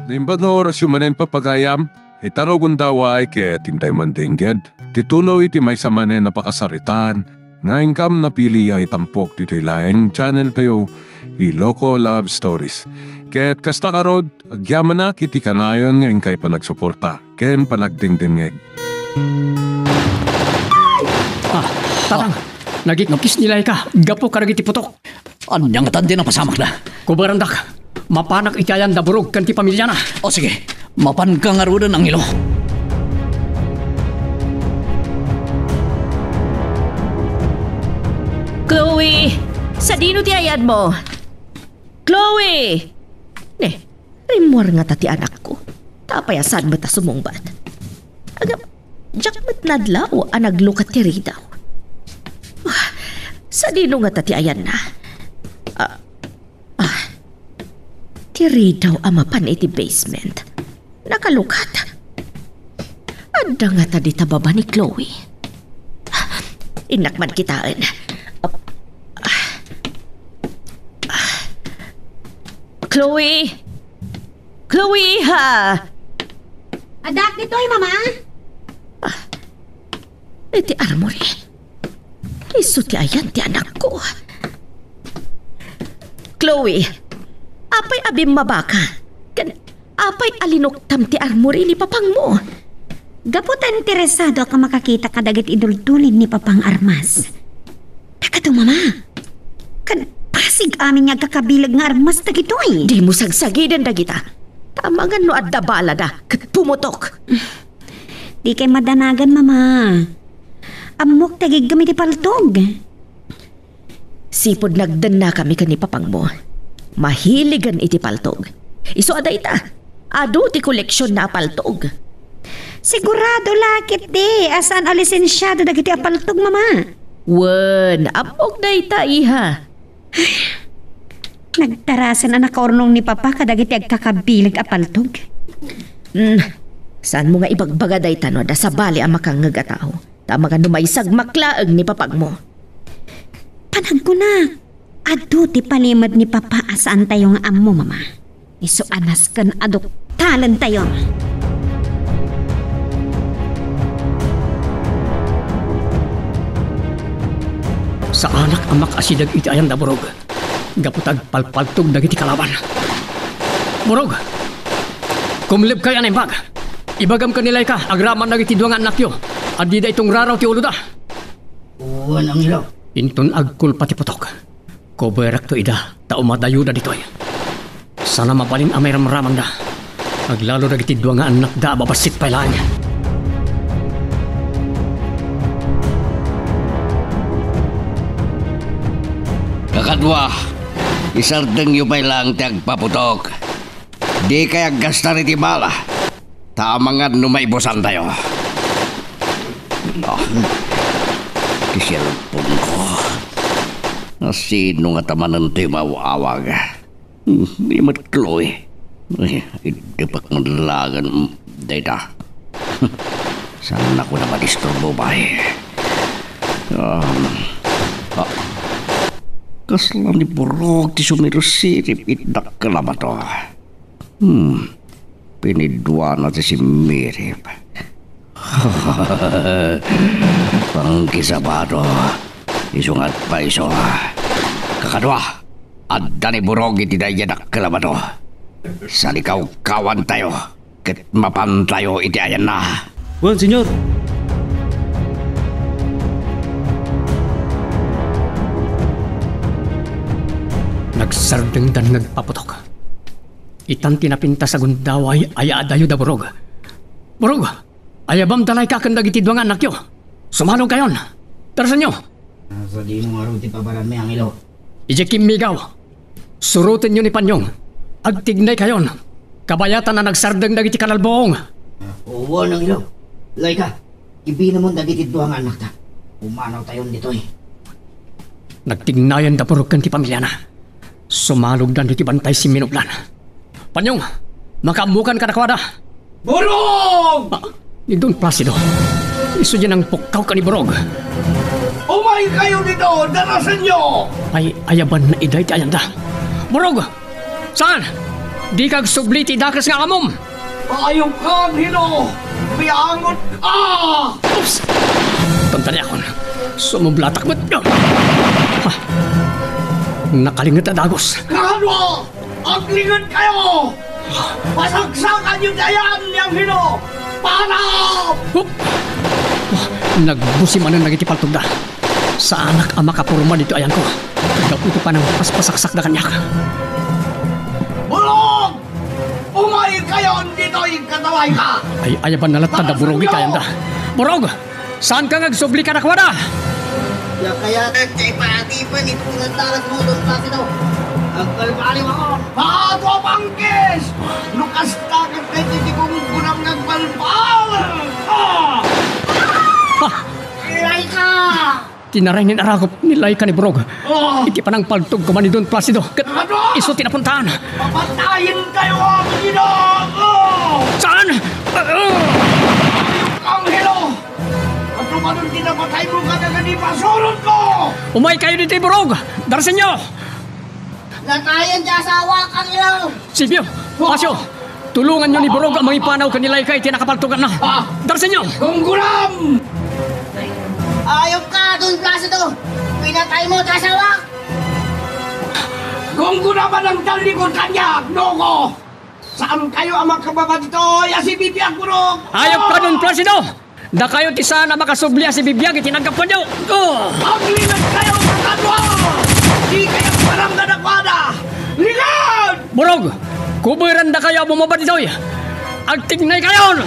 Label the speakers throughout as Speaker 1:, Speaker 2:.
Speaker 1: Naimbad na oras yung manen papagayam, itarogon daw ay kaya tintay mandingged. Titulo iti may sa manen napakasaritan, na income na pili ay tampok dito ilaing channel tayo, Iloko Love Stories. Kaya't kasta karod, agyaman na kiti kanayon ngayon kay panagsuporta, ken panagdingdingeg.
Speaker 2: Tarang, nagiknokis nilay ka, gapo ka nagiti putok.
Speaker 3: Anyang tandi na pasamak na.
Speaker 2: Kubarandak, mapanak itayan da burog kanti pamilya na.
Speaker 3: O sige, mapan ka nga rudan ang ilo.
Speaker 4: Chloe! Sa dino ti ayad mo? Chloe! Ne, rimwar nga tati anak ko. Tapayasan mo ta sumungbat. Agam, jak mat nadla o anaglukat ti ridaw. Sa dino nga tati ayan na? Ti ridaw amapan iti basement. Nakalukat. Anda nga tadi tababa ni Chloe. Inakman kitaan. Chloe! Chloe, ha!
Speaker 5: Adak, dito'y mama.
Speaker 4: Iti armory. Iso ti ayan ti anak ko. Chloe, apay abim mabaka. Apay alinoktam ti armory ni papang mo.
Speaker 5: Gaputan interesado ka makakita kadagit idultulin ni Papang Armas. Takatong mama. Pasig amin nga kakabilag nga armas na gito'y.
Speaker 4: Di mo sagsagidan da kita. Tamangan no adda bala da, kat pumutok.
Speaker 5: Di kay madanagan, mama. Amok tagig gamit ipaltog.
Speaker 4: Sipod nagdan na kami kani papang mo. Mahiligan iti paltog. Iso ada ita. Ado ti koleksyon na paltog.
Speaker 5: Sigurado lakit di. Asan o lisensyado na giti apaltog, mama?
Speaker 4: Wen, amok da ita iha.
Speaker 5: Nagtarasan na nakaornong ni Papa kadagiti agkakabilag apaltog.
Speaker 4: Saan mo nga ibagbaga day tano da sa bali ang makangagataw? Tama ka numaysag maklaag ni papag mo.
Speaker 5: Panag ko na. Ado ti palimad ni Papa asaan tayo nga amo, mama. Iso anas kan adoktalan tayo.
Speaker 2: Sa anak amak asidag iti ayan da burog. Gaputag palpaltog dagiti kalaban. Burog! Kumlib kaya na imbag. Ibagam ka nilay ka, agraman dagiti duwangan nakyo. Adi da itong raraw ti ulo da.
Speaker 3: Uwan ang ilo.
Speaker 2: Inton agkul pati putok. Koberak to ida, ta umadayo da ditoy. Sana mabalin amay ramramang da. Aglalo dagiti duwangan anak da babasit pailan.
Speaker 3: Kakadwa, isardeng yu may lang ti agpaputok. Di kaya gastan iti bala. Tamangan numaibusan tayo. Kisilpon ko. Sino nga tamanan tayo mawawag? Di matloy. Idipak madalagan. Dayta. Saan ako na madisturbo ba kaslan ni burog ti sumirusirip itdak ka na ba to? Pinidwa na ti si Mirip. Pangkisabado. Isungat pa iso. Kakadwa, adda ni burog iti dayadak ka na ba to? Sa likaw kawan tayo. Ket mapan tayo iti ayan na.
Speaker 6: Buwan, senyor.
Speaker 2: Nagsardeng dan nagpaputok. Itan tinapinta sa gundaway ay adayo da burog. Burog! Ayabam talay ka kanda giti duwangan nakyo. Sumalong kayon. Tarasan nyo.
Speaker 7: Sa di mo nga rin tipabaran may ang ilo.
Speaker 2: Ijekim migaw. Surutin nyo ni Panyong. Agtignay kayon. Kabayatan na nagsardeng dagiti kanalboong.
Speaker 7: Oo nang ilo. Lay ka. Ibi na mo dagiti duwangan nakta. Umanaw tayon dito eh.
Speaker 2: Nagtignayan da burog kan ti pamilya na. Sumalog dan diti bantay si Minuplan. Panyong, makamukan ka na kwada.
Speaker 7: Burog!
Speaker 2: Idon Placido. Iso dyan ang pukaw ka ni Burog.
Speaker 7: Umay kayo dito! Darasan nyo!
Speaker 2: Ay ayaban na iday ti ayanda. Burog! Saan? Di kag subli ti dakas nga amom.
Speaker 3: Ayaw ka, Hino! Biyangot ka!
Speaker 2: Oops! Tantali akon. Sumublatak mo't. Ha? Nakalingat na dagos.
Speaker 3: Kakadwa! Aglingan kayo! Pasagsakan yung dayan niyang Hino! Panap!
Speaker 2: Hup! Nagbusi man ang nagitipaltog na. Sa anak ang makapurma dito ayan ko. Nagaputo pa ng paspasaksak na kanyak.
Speaker 3: Bulog! Umay kayo dito yung kataway ka!
Speaker 2: Ay ayaban nalatad na burogi kayan da. Burog! Saan ka nagsubli ka nakwada?
Speaker 7: Kaya kay pati pa ni pinatalas mo doon sa ito. Ang kalpali mo.
Speaker 3: Pato pangkis! Lukas takot kay titikong gunang nagbalpal!
Speaker 2: Ha!
Speaker 3: Ilay ka!
Speaker 2: Tinaray ni Aragop nilay ka ni Burog. Iti pa ng paltog ko man ni Don Placido. Iso tinapuntahan.
Speaker 3: Papatayin kayo ang ginoo!
Speaker 2: Saan?
Speaker 3: Ang hilo! At tumanong tinapatay mo ka na ganito surot ko!
Speaker 2: Umay kayo dito, Burog! Darasin nyo!
Speaker 7: Natayan sa asawa kang ilaw.
Speaker 2: Silvio! Pasyo! Tulungan nyo ni Burog ang mga ipanaw kanilay kay tinakapaltugan na. Darasin nyo!
Speaker 3: Gunggulam!
Speaker 7: Ayaw ka doon, Placido. Pinatay mo sa asawa.
Speaker 3: Gunggulaman ang talikod kanya, Noko! Saan kayo ang magkababa dito? Ya si Bibiag Burog!
Speaker 2: Ayop ka nun, Placido! Da kayo ti sana makasubli si Bibiag itinagkap pa nyo!
Speaker 3: Maglilan kayo sa kanwa! Di kayo parang nanakwada! Lilan!
Speaker 2: Burog! Kubiran da kayo bumaba dito! Agtignay kayo!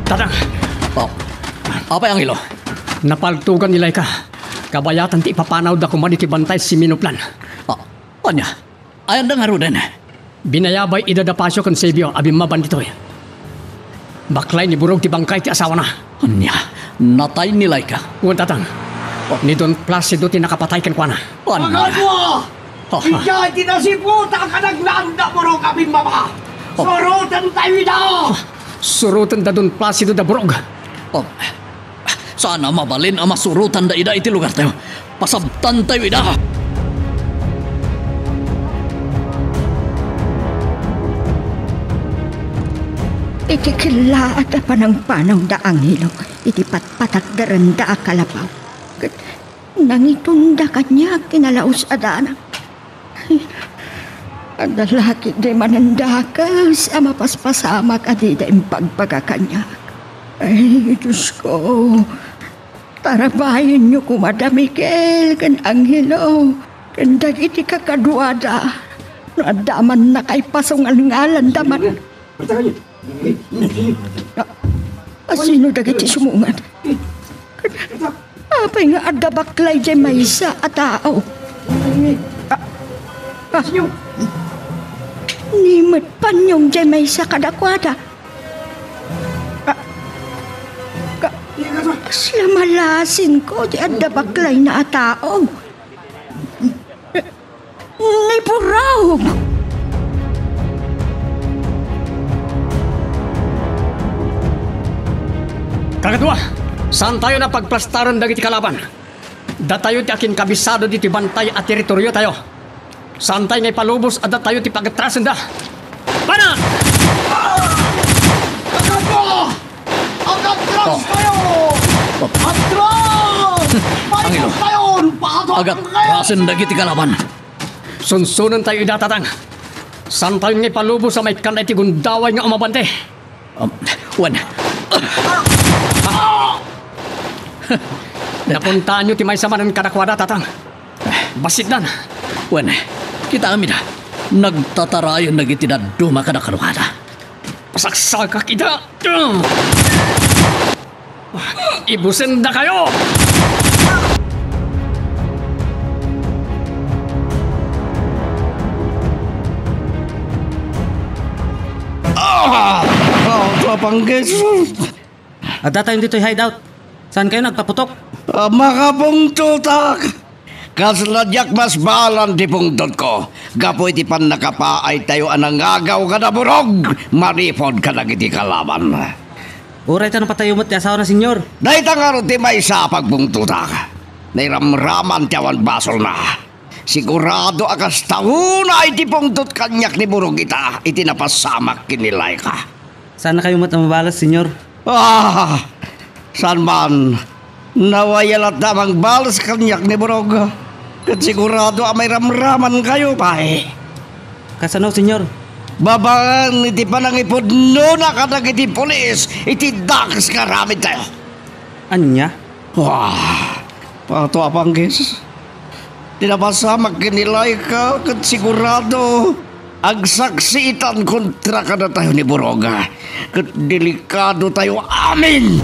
Speaker 2: Tatang!
Speaker 3: Apa yang ilo?
Speaker 2: Napaltugan nilay ka. Kabayatan ti ipapanaw da kumani ti bantay si Minuplan.
Speaker 3: Anya? Ayan da nga rin.
Speaker 2: Binayabay idadapasyo kan Sebio abim maban dito. Baklay ni Burog ti bangkay ti asawa na.
Speaker 3: Anya? Natay nilay ka?
Speaker 2: Ngun tatang. Ni Don Placido ti nakapatay kan kwa na.
Speaker 3: Pagkadwa! Iyay tinasiputa ka naglanda mo rin kami mama! Sorotan tayo daw!
Speaker 2: Surutan da Don Placido da Burog.
Speaker 3: Sana mabalin ang masurutan da ida iti lugar tayo. Pasabtan tayo ida!
Speaker 5: Iti kilaat a panang da angilo. Iti patpatak daranda a kalapaw. Nangitunda kanya kinalaos adana. Adalaki di manandakas a mapaspasamak adida impagpagakanyak. Ay, Diyos ko. Tarabayan niyo ko, Madam Miguel, kan Angelo. Kan dagiti kakaduada. Nadaman na kay pasungal-ngalan daman. Sino dagiti sumungan? Apay nga adda baklay jay maysa a tao. Nimot panyong jay maysa kadakwada. Slamalasin ko di adda baklay na a tao. Nipuraw!
Speaker 2: Kakadwa, saan tayo na pagplastaran dagiti kalaban? Da tayo ti akin kabisado diti bantay at teritoryo tayo. Saan tayo ngay palubos at da tayo ti pagatrasan da? Pana!
Speaker 3: Kakadwa! Agatras kayo! Atras! Paano kayo?
Speaker 6: Agak rasen dagiti kalaban.
Speaker 2: Sunsunan tayo idatatang. Saan tayo ngay palubos sa may kanay ti gundaway nga umabante?
Speaker 6: Wan,
Speaker 2: Napuntaan nyo ti may samanan kadakwada tatang. Basit nan.
Speaker 6: wan, kita amida. Nagtatarayon dagiti daduma kada kalwada.
Speaker 2: Pasaksaka kita. Ibusin na kayo!
Speaker 3: Kapangges!
Speaker 8: At datayon dito'y hideout. Saan kayo nagpaputok?
Speaker 3: Makapong tutak! Kasladyak mas balan di pungtot ko. Gapoy ti pan nakapaay tayo anang agaw ka na burog. Maripod ka na kiti kalaban.
Speaker 8: Uray ta napatayumot ti asawa na senyor.
Speaker 3: Naitangaro ti may sa pagbungtutak. Nairamraman ti awan basol na. Sigurado akas taon na iti pungtot kanyak ni burog ita. Iti napasamak kinilay ka.
Speaker 8: Saan na kayo mabalas, senyor?
Speaker 3: Saan man? Nawayalat damang balas kanyak ni burog. Kat sigurado may ramraman kayo pa eh.
Speaker 8: Kasano, senyor?
Speaker 3: Babangan iti panangipod no na kadag iti polis. Iti dakas karamid tayo.
Speaker 8: Anya?
Speaker 3: Pato apanggis. Tinapasamak kinilay ka kat sigurado agsaksitan kontra ka na tayo ni Boroga. Kat delikado tayo. Amin!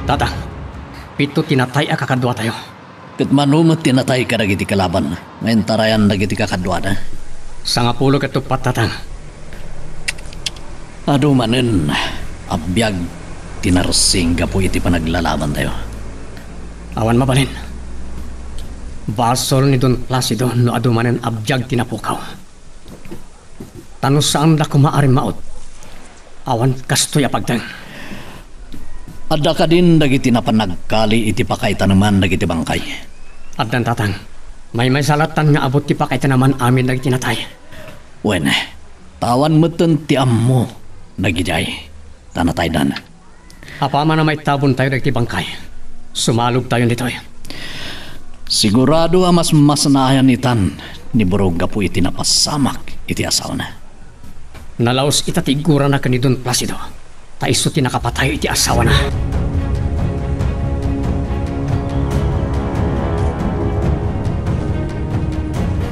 Speaker 2: Tatang, pito tinatay a kakadwa tayo.
Speaker 6: Kat manumot tinatay ka dagiti kalaban. Ngayon tarayan dagiti kakadwa na.
Speaker 2: Sa nga pulo katupat, tatang.
Speaker 6: Ado manen, abiyag tinarsing ka po iti panaglalaban tayo.
Speaker 2: Awan mabalin. Basol ni Don Placido no adumanen abjag tinapukaw. Tanong saan da kumaaring maot. Awan kastoy apagdang.
Speaker 6: Adda ka din dagiti napanagkali iti pakaitan naman dagiti bangkay.
Speaker 2: Addan tatang, may salatan nga abot ti pakaitan naman amin dagiti natay.
Speaker 6: Wen, tawan meten ti ammo nagijay. Tanatay dan.
Speaker 2: Apama na may tabon tayo dagiti bangkay. Sumalog tayo nito.
Speaker 6: Sigurado mas masanayan itan ni Boroga po iti napasamak iti asawa na.
Speaker 2: Nalaos itatigura na ka ni Don Placido. Taiso tinakapatay iti asawa na.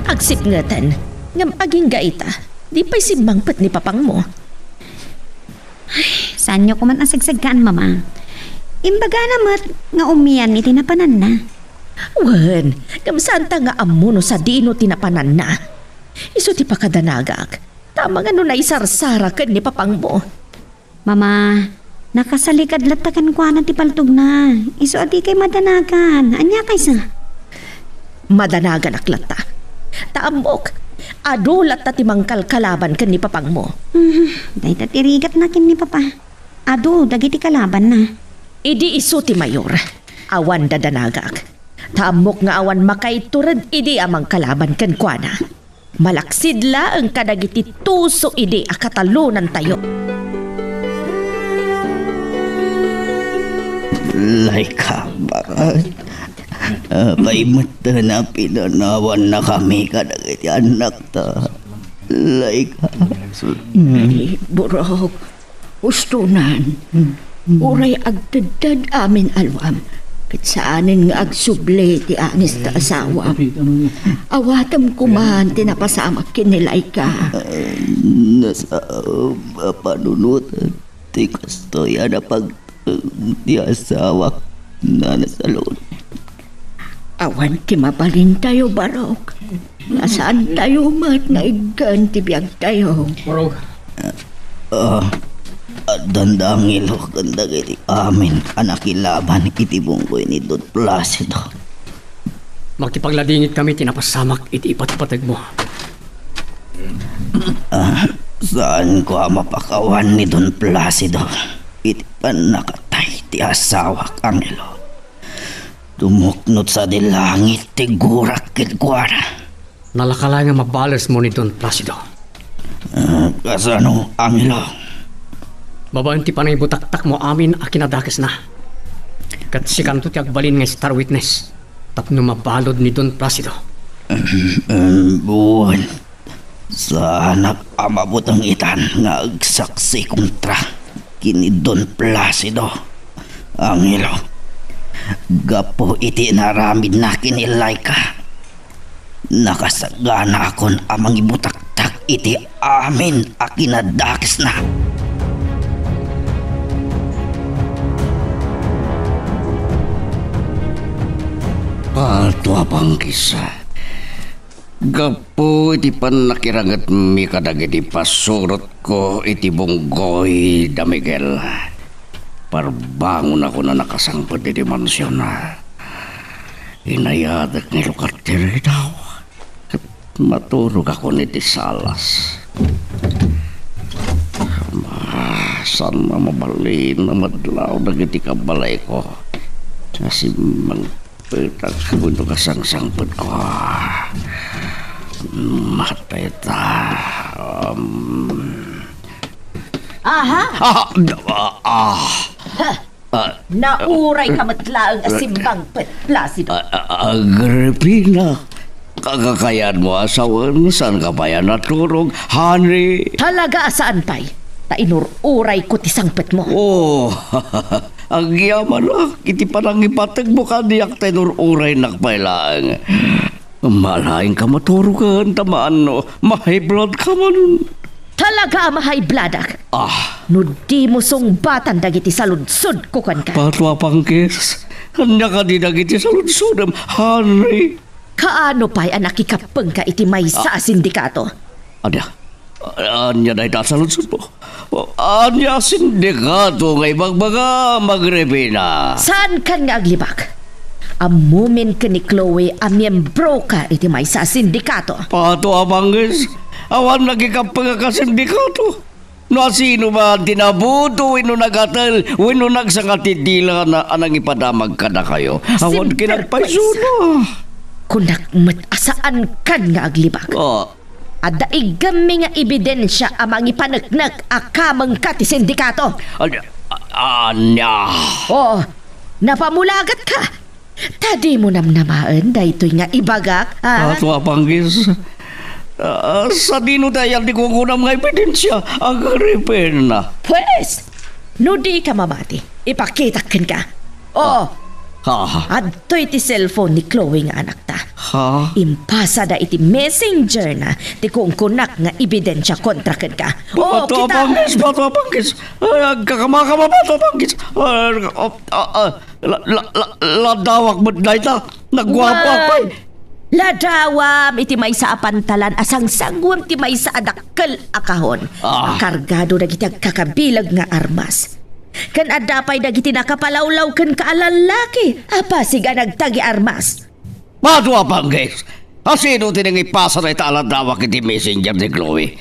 Speaker 4: Agsipngatan, ngam aging gaita, di pa'y simbangpet ni papang mo.
Speaker 5: Ay, saan nyo kuman asagsagkaan, mama? Imbaga namat nga umiyan iti napanan na.
Speaker 4: Wen, ngam saan ta nga amuno sa dino tinapanan na. Iso ti pakadanagak, tama nga no na isarsara ken ni papang mo.
Speaker 5: Mama, nakasalikad latakan ko na ti paltog na. Iso ati kay madanagan. Anya kaysa?
Speaker 4: Madanagan aklata. Taambok, adulat ta ti mangkal kalaban ken ni papang mo.
Speaker 5: Day tatirigat na kin ni papa. Adu, dagiti kalaban na.
Speaker 4: Idi iso ti mayor, awan dadanagak. Taambok nga awan makaiturad idi amang kalaban ken kuana. Malaksidla ang kadagiti tuso idi akatalunan tayo.
Speaker 7: Laika, bakit? May mata na pinanawan na kami kadagiti anak ta. Laika.
Speaker 9: Burog, ustunan. Uray agdadad amin alwam. Kat saanin nga agsuble ti anis ta asawa. Awatam kuman tinapasamak kinilay ka.
Speaker 7: Nasa panunutan. Tikas to yan na pag di asawa na nasa loon.
Speaker 9: Awan kimabalin tayo, Barok. Nasaan tayo mat nga igan tibiyag tayo.
Speaker 2: Borog.
Speaker 7: Dandang ilok ganda iti amin anak ilaban iti bungkoy ni Don Placido.
Speaker 2: Makipagladingit kami tinapasamak iti ipatpatag mo.
Speaker 7: Saan ko mapakawan ni Don Placido? Iti panakatay ti asawak Angelo. Tumuknot sa dilangit ti gurak kitkwara.
Speaker 2: Nalakalay nga mabalas mo ni Don Placido.
Speaker 7: Kasano Angelo?
Speaker 2: Babaen ti panay butaktak mo amin a kinadakes na. Kat si kanto ti agbalin nga star witness. Tapno mabalod ni Don Placido.
Speaker 7: Buwan. Sa anak amabot ang itan nga agsaksi kontra kini Don Placido. Angelo, gapo iti naramid na kinilay ka. Nakasagana akon amang ibutaktak iti amin a kinadakes na.
Speaker 3: Pato apang kisa. Gapo iti panakirangat mi kadag iti pasurot ko iti bunggoy da Miguel. Parbangon ako na nakasangpad iti mansyon na. Inayadak ni Lukatir daw. maturog ako ni Tisalas. Saan mamabalin na madlaw na giti kabalay ko. Kasi magpitag kundo kasangsangpot ko. Matay ta.
Speaker 4: Aha! Nauray ka matlaang asimbang Placido.
Speaker 3: Agripina, kakakayan mo asawan, saan ka ba yan naturog, honey?
Speaker 4: Talaga saan pa'y? Tainururay ko tisangpet mo.
Speaker 3: Oh, ang yaman na, iti parang ipatag mo ka diyak tainururay nakpailang. Malaing ka maturugan, tamaan no, mahay blood ka man.
Speaker 4: Talaga mahay bladak. No di mo sungbatan dagiti saludsod ko kan ka.
Speaker 3: Patwa pangkis, hanya ka di dagiti saludsodam, honey.
Speaker 4: Kaano pa'y anak ikapeng ka iti may sa sindikato?
Speaker 3: Anya na itasaludsod mo. Anya sindikato ngay magbaga magrepina.
Speaker 4: Saan kan nga aglibak? Amumin ka ni Chloe a miyembro ka iti may sa sindikato.
Speaker 3: Patwa pangkis, awan nagikapeng ka sindikato. No sino ba tinabuto, wino nagatal, wino nagsangatidila na anang ipadamag ka na kayo. Awan kinagpaisuna.
Speaker 4: Kunak asaan kan nga aglibak? At daigami nga ebidensya amang ipanagnak akamang ka ti sindikato.
Speaker 3: Anya?
Speaker 4: Napamulagat ka. Tadi mo namnamaan dahito'y nga ibagak.
Speaker 3: Patwa panggis. Sa dino tayo di ko kunam nga ebidensya, agripin na.
Speaker 4: Pwes, no di ka mamati, ipakitakin ka. At to'y ti cellphone ni Chloe nga anak ta. Impasa da iti messenger na ti kung kunak nga ebidensya kontra kan ka.
Speaker 3: Patwa panggis. Kakamaka patwa panggis. Ladawak mo dahil ta. Nagwapo ako.
Speaker 4: Ladawam iti may sa apantalan asang sangwam ti may sa adakkel akahon. Kargado dagiti kakabilag nga armas. Kan adapay dagiti nakapalawlaw kan kaalalaki. Siga nagtagi armas.
Speaker 3: Patwa panggis. Sino tinang ipasa na italadawak iti messenger ni Chloe?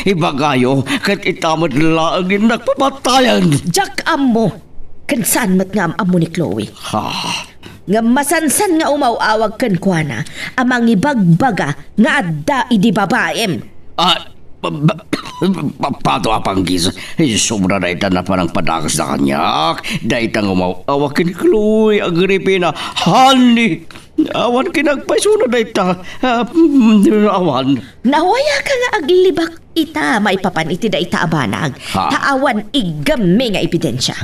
Speaker 3: Ibagayo kat itamad laangin nagpapatayan.
Speaker 4: Jack mo. Kan saan mat nga amo ni Chloe? Nga masansan nga umawawag kan kuana amang ibagbaga nga adda idi babaem.
Speaker 3: Patwa panggis. Sobra na ita na parang padakas na kanyak. Dahil itang umawawag kin Chloe, Agripina, honey. Awan kinagpaisuna na ita. Awan.
Speaker 4: Nawaya ka nga aglibak ita may papan iti da ita abanag. Taawan igami nga ebidensya.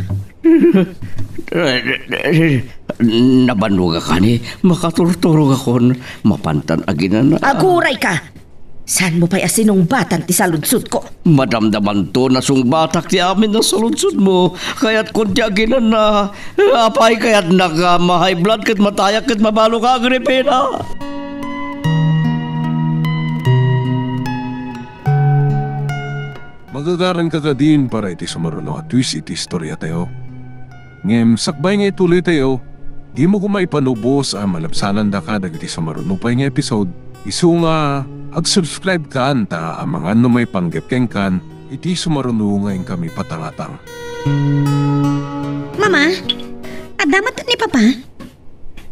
Speaker 3: Nabanuga ka ni, makaturturog ako, mapantan aginan na.
Speaker 4: Aguray ka! Saan mo pa'y asinungbatan ti saludsud ko?
Speaker 3: Madamdaman to na sungbatak ti amin na saludsud mo, kaya't kunti aginan na, apay kaya't nagma-high blood kat matayak kat mabalo ka, Agripina.
Speaker 1: Magagaran ka din para iti sumaruno at twist iti istorya tayo. Ngem, sakbay nga ituloy tayo, di mo kumaipanubos ang malapsanan da ka dagiti sumaruno pa nga episode. Isu nga, ag-subscribe ka anta ang mga ano may panggepkeng kan, iti sumaruno ngayon kami patangatang.
Speaker 5: Mama, adamat ni Papa.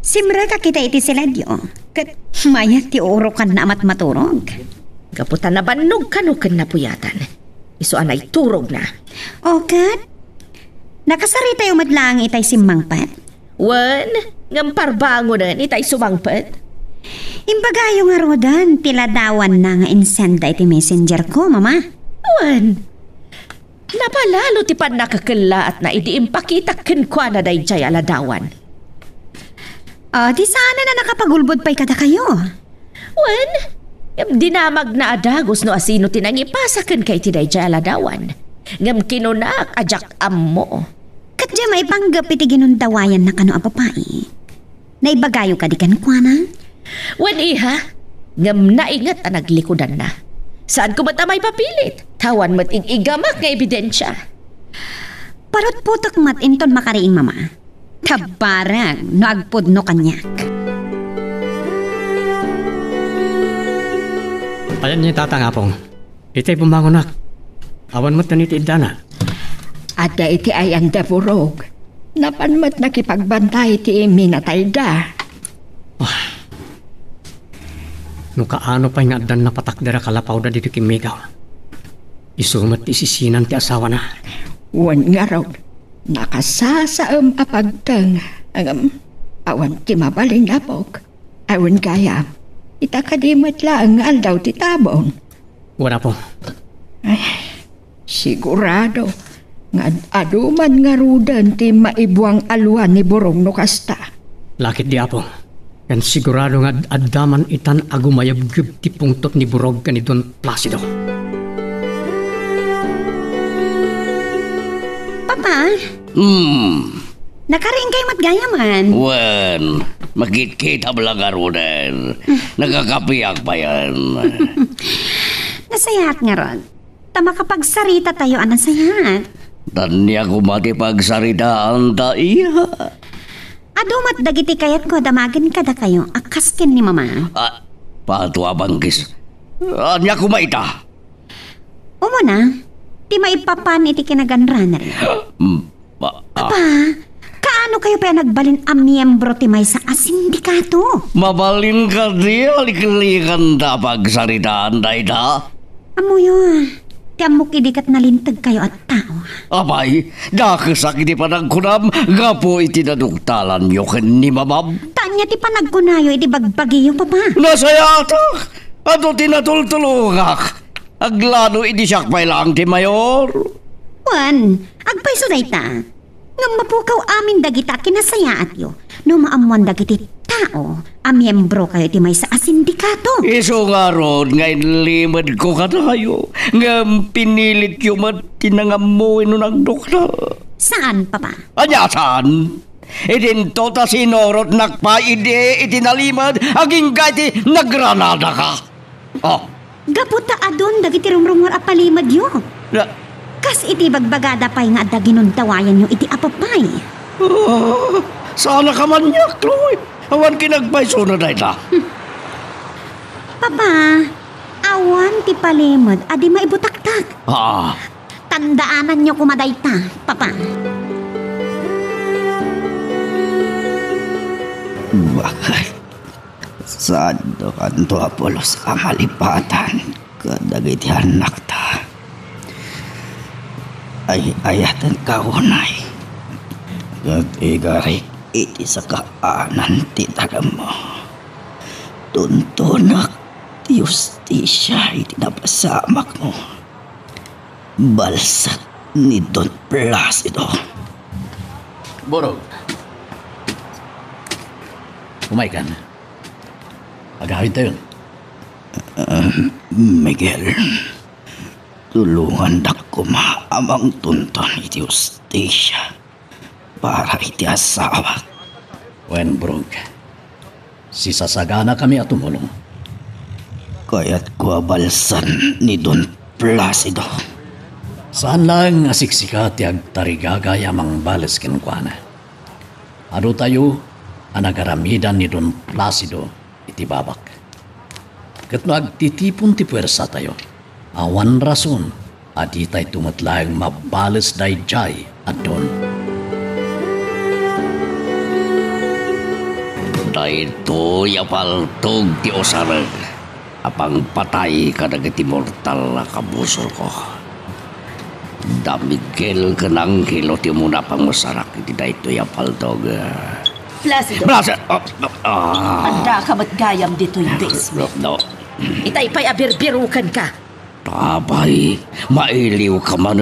Speaker 5: Simra ka kita iti siladyo. Kat maya ti oro kan na amat maturog.
Speaker 4: Kaputan na banog kanukan na puyatan. Isu anay turog na.
Speaker 5: Kat? Nakasari tayo madlang itay simmangpat.
Speaker 4: Wan, ngamparbango na itay sumangpat.
Speaker 5: Imbagayo nga rodan, tiladawan na nga insenda iti messenger ko, Mama.
Speaker 4: Wan, napalalo ti pan nakakala at na idiimpakitak kwa na day jay aladawan.
Speaker 5: Di sana na nakapagulbod pa'y kada kayo.
Speaker 4: Wan, dinamag na adagos no asino tinang ipasakan kay ti day jay aladawan. Ngam kinunak ajak ammo.
Speaker 5: Katya may panggap iti ginundawayan na kano apapai. Naibagayo ka di kan kwa na?
Speaker 4: Wan iha, ngam naingat ang naglikodan na. Saan ko ba't amay papilit? Tawan mat igamak nga ebidensya.
Speaker 5: Parot putak mat inton makariing, Mama. Kabarag, no agpod no kanyak.
Speaker 2: Ayan niya tatangapong. Itay bumangonak. Awan mo't kaniti idana.
Speaker 9: Ada iti ayan da burog. Napanmat nakipagbantay ti minatay da.
Speaker 2: No kaano pa nga dan napatakdara kalapaw da dito kimigaw. Isumat isisinan ti asawa na.
Speaker 9: Wan nga raw. Nakasasaam apagtang. Awan ti mabaling napok. Awan kaya. Itakadimat lang aldaw ti tabong.
Speaker 2: Wala po.
Speaker 9: Ay, sigurado. Nga aduman nga rudan ti maibuang aluan ni Borong no kasta.
Speaker 2: Lakit di apo. Kan sigurado nga addaman itan agumayab-gyub ti pungtot ni Burog ka ni Don Placido.
Speaker 5: Papa, nakaring kayo matgayaman.
Speaker 3: Wen, magkikita lang nga rudan. Nagkakapiyak pa yan.
Speaker 5: Nasayat nga ron. Tama kapag sarita tayo anang sayat.
Speaker 3: Tanya ko matipagsaritaan ta iya.
Speaker 5: Adumat dagiti kayat ko damagin kada kayo akaskin ni mama.
Speaker 3: Patua bangkis. Anya ko maita.
Speaker 5: Umuna, ti maipapan iti kinaganran na rin. Papa, kaano kayo pa nagbalin ang miyembro ti may sa sindikato?
Speaker 3: Mabalin ka di, alikalikan ta pagsaritaan da ita.
Speaker 5: Amuyo, tiamok idikat nalintag kayo at tao.
Speaker 3: Abay, nakasakit di pa nagkunam, gapo iti naduktalan nyo ken ni mamam.
Speaker 5: Tanya ti panagkunayo iti bagbagiyo, papa.
Speaker 3: Nasayatak! Ato tinatultulungak. Aglano iti sakpay lang ti mayor.
Speaker 5: Juan, agpay suday ta. Nga mapukaw amin dagita kinasayaat yo. No maamuan dagiti tao, a miyembro kayo ti may sa sindikato.
Speaker 3: Iso nga ron, ngayon limad ko ka tayo. Nga pinilit yung tinangamuin no nagdokta.
Speaker 5: Saan, papa?
Speaker 3: Anya saan? Idinto ta sinorot nakpaide itinalimad aging gati nagranada ka.
Speaker 5: Gaputa adon dagiti rumrumor a palimad yo. Kas iti bagbagada pay nga adda ginuntawayan yo iti apapay.
Speaker 3: Sana ka man niya, Chloe. Awan kinagbayso na dahi ta.
Speaker 5: Papa, awan ti palimad adi maibutaktak. Tandaanan nyo kumaday ta, papa.
Speaker 7: Bakit? Saan do kanto Apolos ang malipatan kadagiti anak ta? Ay ayatan kaunay. At igarik iti sa kaanan ti tagam mo. Tuntunak ti justisya iti napasamak mo. Balsat ni Don Placido.
Speaker 6: Borog. Umay ka na. Agahawin tayo.
Speaker 7: Miguel, tulungan dak kumaamang tunton iti justisya para iti asawa.
Speaker 6: Wen, Borog. Sisasagana kami at tumulong.
Speaker 7: Kaya't kuwabalsan ni Don Placido.
Speaker 6: Saan lang asiksika ti agtarigaga yamang balas kinkwana. Ado tayo anagaramidan ni Don Placido iti babak. Kat no agtitipon ti puwersa tayo. Awan rason adi tayo tumatlayang mabalas day jay at don.
Speaker 3: Dahito yapaltog ti osarag. Apang patay ka nagiti mortal na kabusor ko. Damigkel ka ng kilo ti muna pang masarak iti dahito yapaltog.
Speaker 4: Placido. Anda ka matgayam dito yung basement.
Speaker 3: No.
Speaker 4: Itay pa'y abirbirukan ka.
Speaker 3: Tabay, mailiw ka man.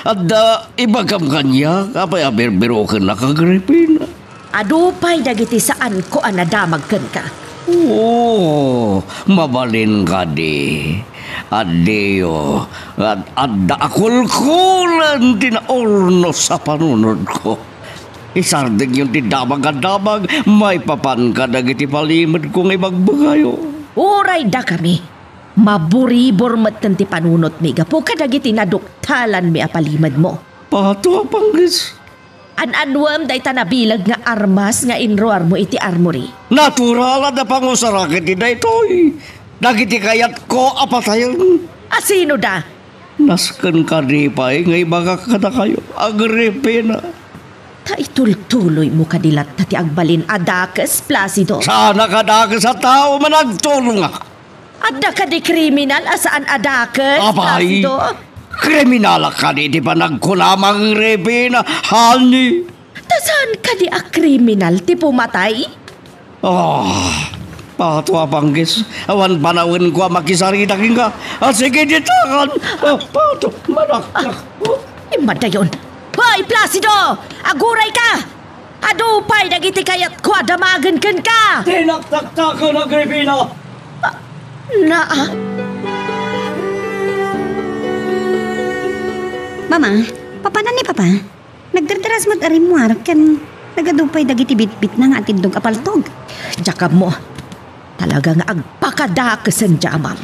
Speaker 3: Adda, ibagam kanya, kapay abirbirukan na kagripin.
Speaker 4: Adupay dagiti saan ko anadamagkan ka.
Speaker 3: Oo, mabalin ka di. Adiyo, at adda akulkulan tinaorno sa panunod ko. Isardig yung tidamag-adamag, may papan ka dagiti palimad kong ibagbagayo.
Speaker 4: Uray da kami. Maburibor matan ti panunot mi. Gapo ka dagiti naduktalan mi apalimad mo.
Speaker 3: Pato panggis.
Speaker 4: An-anwam day tanabilag nga armas nga inroar mo iti armory.
Speaker 3: Natural na pangusarakit ti daytoy. Dagiti kayat ko apatayon.
Speaker 4: Asino da?
Speaker 3: Nasken ka di pa ngay baga kada kayo. Agrepe na.
Speaker 4: Ta itultuloy mo kadilat tati agbalin adakes, Placido.
Speaker 3: Sana kadaka sa tao managtulong nga.
Speaker 4: Adda ka di kriminal asaan adakes,
Speaker 3: Abay,
Speaker 4: Placido.
Speaker 3: kriminala ka di pa nagkulamang repe na hani.
Speaker 4: Tasan ka di a kriminal ti pumatay?
Speaker 3: Patwa panggis. Awan panawin ko makisarita ka. Sige ditakan. Pato, manaknak.
Speaker 4: Imad na yun. Hoy, Placido! Aguray ka! Adupay dagiti kayat ko adamagan kan ka!
Speaker 3: Tinaktaktakan ang Gripino!
Speaker 5: Mama, papanan ni Papa? Nagdardaras mo't arimwar kan nagadupay dagiti bitbit na nga atindog apaltog.
Speaker 4: Jakab mo. Talaga nga agpakadakasan jamam.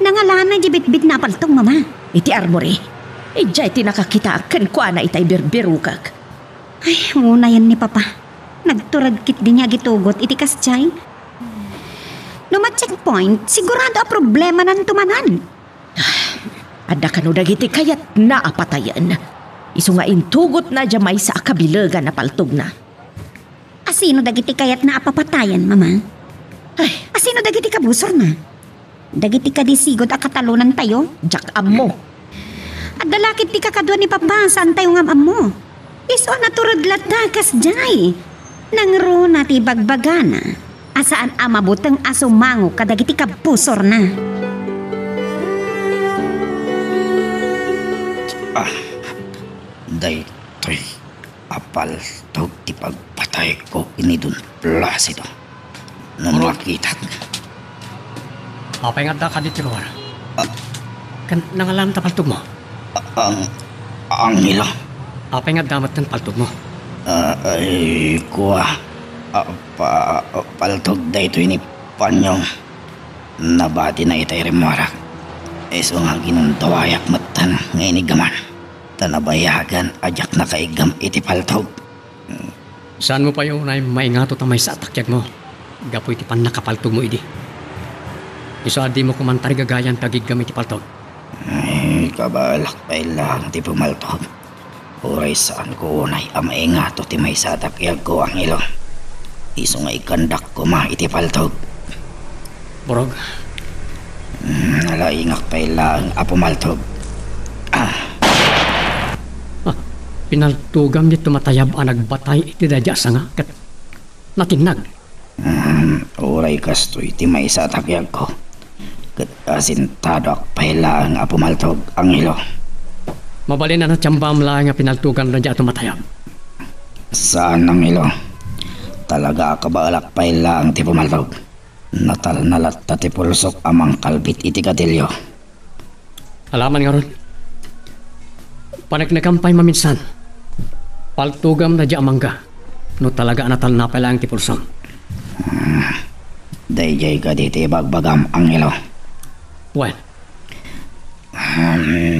Speaker 5: Nangalanay di bitbit na apaltog, Mama.
Speaker 4: Iti armory. Ijay tinakakita kan kwa na itay birbirukak.
Speaker 5: Ay, una yan ni Papa. Nagturad kit din niya gitugot iti kasjay. Numa checkpoint, sigurado a problema nan tumanan.
Speaker 4: Ada kanu dagiti kayat na apatayan. Isu nga intugot na jamay sa kabilagan na paltog na.
Speaker 5: Asino dagiti kayat na apapatayan, Mama?
Speaker 4: Ay,
Speaker 5: Asino dagiti kabusor na? Dagiti kadisigod a katalunan tayo?
Speaker 4: jakam mo.
Speaker 5: At dalakit ti kakadwa ni Papa, saan tayo ngam mo? Iso naturod latakas jay. Nangro na ti bagbagana. Asaan amabutang asumango kadagiti kabusor na.
Speaker 7: Daytoy apal tog ti pagpatay ko ini Don Placido. Nang makita
Speaker 2: Apay nga da ka dito, Lord. Kan nangalam ta paltog mo.
Speaker 7: ang ilo.
Speaker 2: Apay nga damat ng paltog mo.
Speaker 7: Ay kuha paltog daytoy ni Panyong. Nabati na itay remorak. Eso nga ginuntawayak matan ngayon igaman. Tanabayagan ajak na kaigam iti paltog.
Speaker 2: Saan mo pa yung maingato tamay sa atakyag mo? Gapoy ti pan nakapaltog mo idi. Iso adi mo kumantari gagayan tagig gamit ti paltog.
Speaker 7: Ay, kabalak pa ilang ti pumaltog. Uray saan ko unay amaingato ti may sa atakyag ko ang ilo. Iso nga ikandak ko ma iti paltog.
Speaker 2: Borog.
Speaker 7: Nalaingak pa ilang apumaltog.
Speaker 2: Pinaltugam di tumatayab ang nagbatay iti dadya sa nga kat natinag.
Speaker 7: Uray kastoy ti may sa takyag ko. Kat asintado ak pailang apumaltog ang ilo.
Speaker 2: Mabalin na natiyambam lang nga pinaltugan na dya tumatayab.
Speaker 7: Saan ang ilo? Talaga kabalak pailang ti pumaltog. Natal nalat ti pulsok amang kalbit iti katilyo.
Speaker 2: Alaman nga ron. Panagnagampay maminsan. Paltugam na dya amangga. No talaga natal na pala ang tipulsam.
Speaker 7: Dayjay ka diti bagbagam ang ilo.
Speaker 2: Well.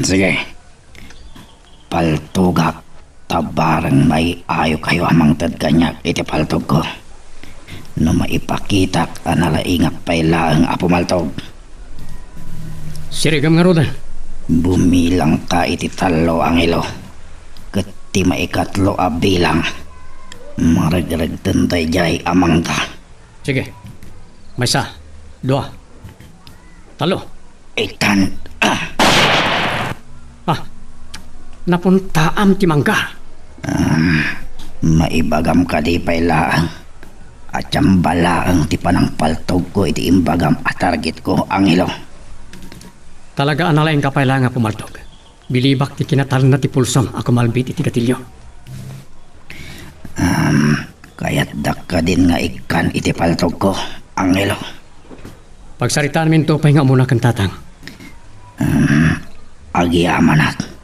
Speaker 7: Sige. Paltugak tabarang may ayo kayo amang tadganyak iti paltog ko. No maipakitak analaingak pailaang apumaltog.
Speaker 2: Sirigam nga rodan.
Speaker 7: Bumilang ka iti talo ang ilo. Kati maikatlo a bilang. Maragragdan dayjay amang ta.
Speaker 2: Sige. May isa. Dua. Talo.
Speaker 7: Itan.
Speaker 2: Napuntaam ti mangga.
Speaker 7: Maibagam ka di pailaang. At balaang ti panang paltog ko iti imbagam at target ko ang ilo.
Speaker 2: Talaga analaing kapayla nga pumaltog. Bilibak ti kinatal na ti pulsam ako malbit iti gatilyo.
Speaker 7: Kaya't dak ka din nga ikan iti paltog ko ang ilo.
Speaker 2: Pagsaritaan min to pay nga muna kang tatang.
Speaker 7: Agiyamanat.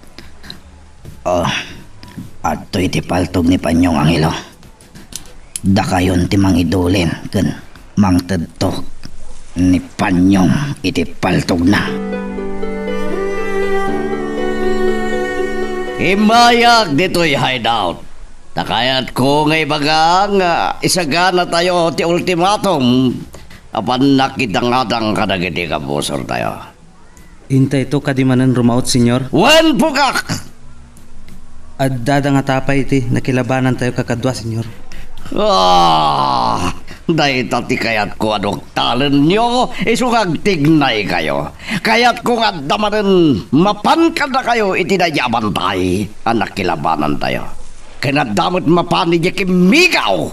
Speaker 7: Adto iti paltog ni Panyong ang ilo. Dakayon ti mangidulin ken mangtedtok ni Panyong iti paltog na.
Speaker 3: Imayak dito'y hideout. Takayat ko ngay baga nga isagana tayo ti ultimatum. Apan nakitangatang kadagiti kabusor tayo.
Speaker 8: Hintay to kadimanan rumaot, senyor.
Speaker 3: Wan pukak!
Speaker 8: At dada nga tapay iti nakilabanan tayo kakadwa, senyor.
Speaker 3: Dahil tati kayat ko anong talen nyo, isukag tignay kayo. Kayat ko nga damarin, mapan ka na kayo, itinayaman tayo, anak kilabanan tayo. Kinadamot mapan niya kimigaw,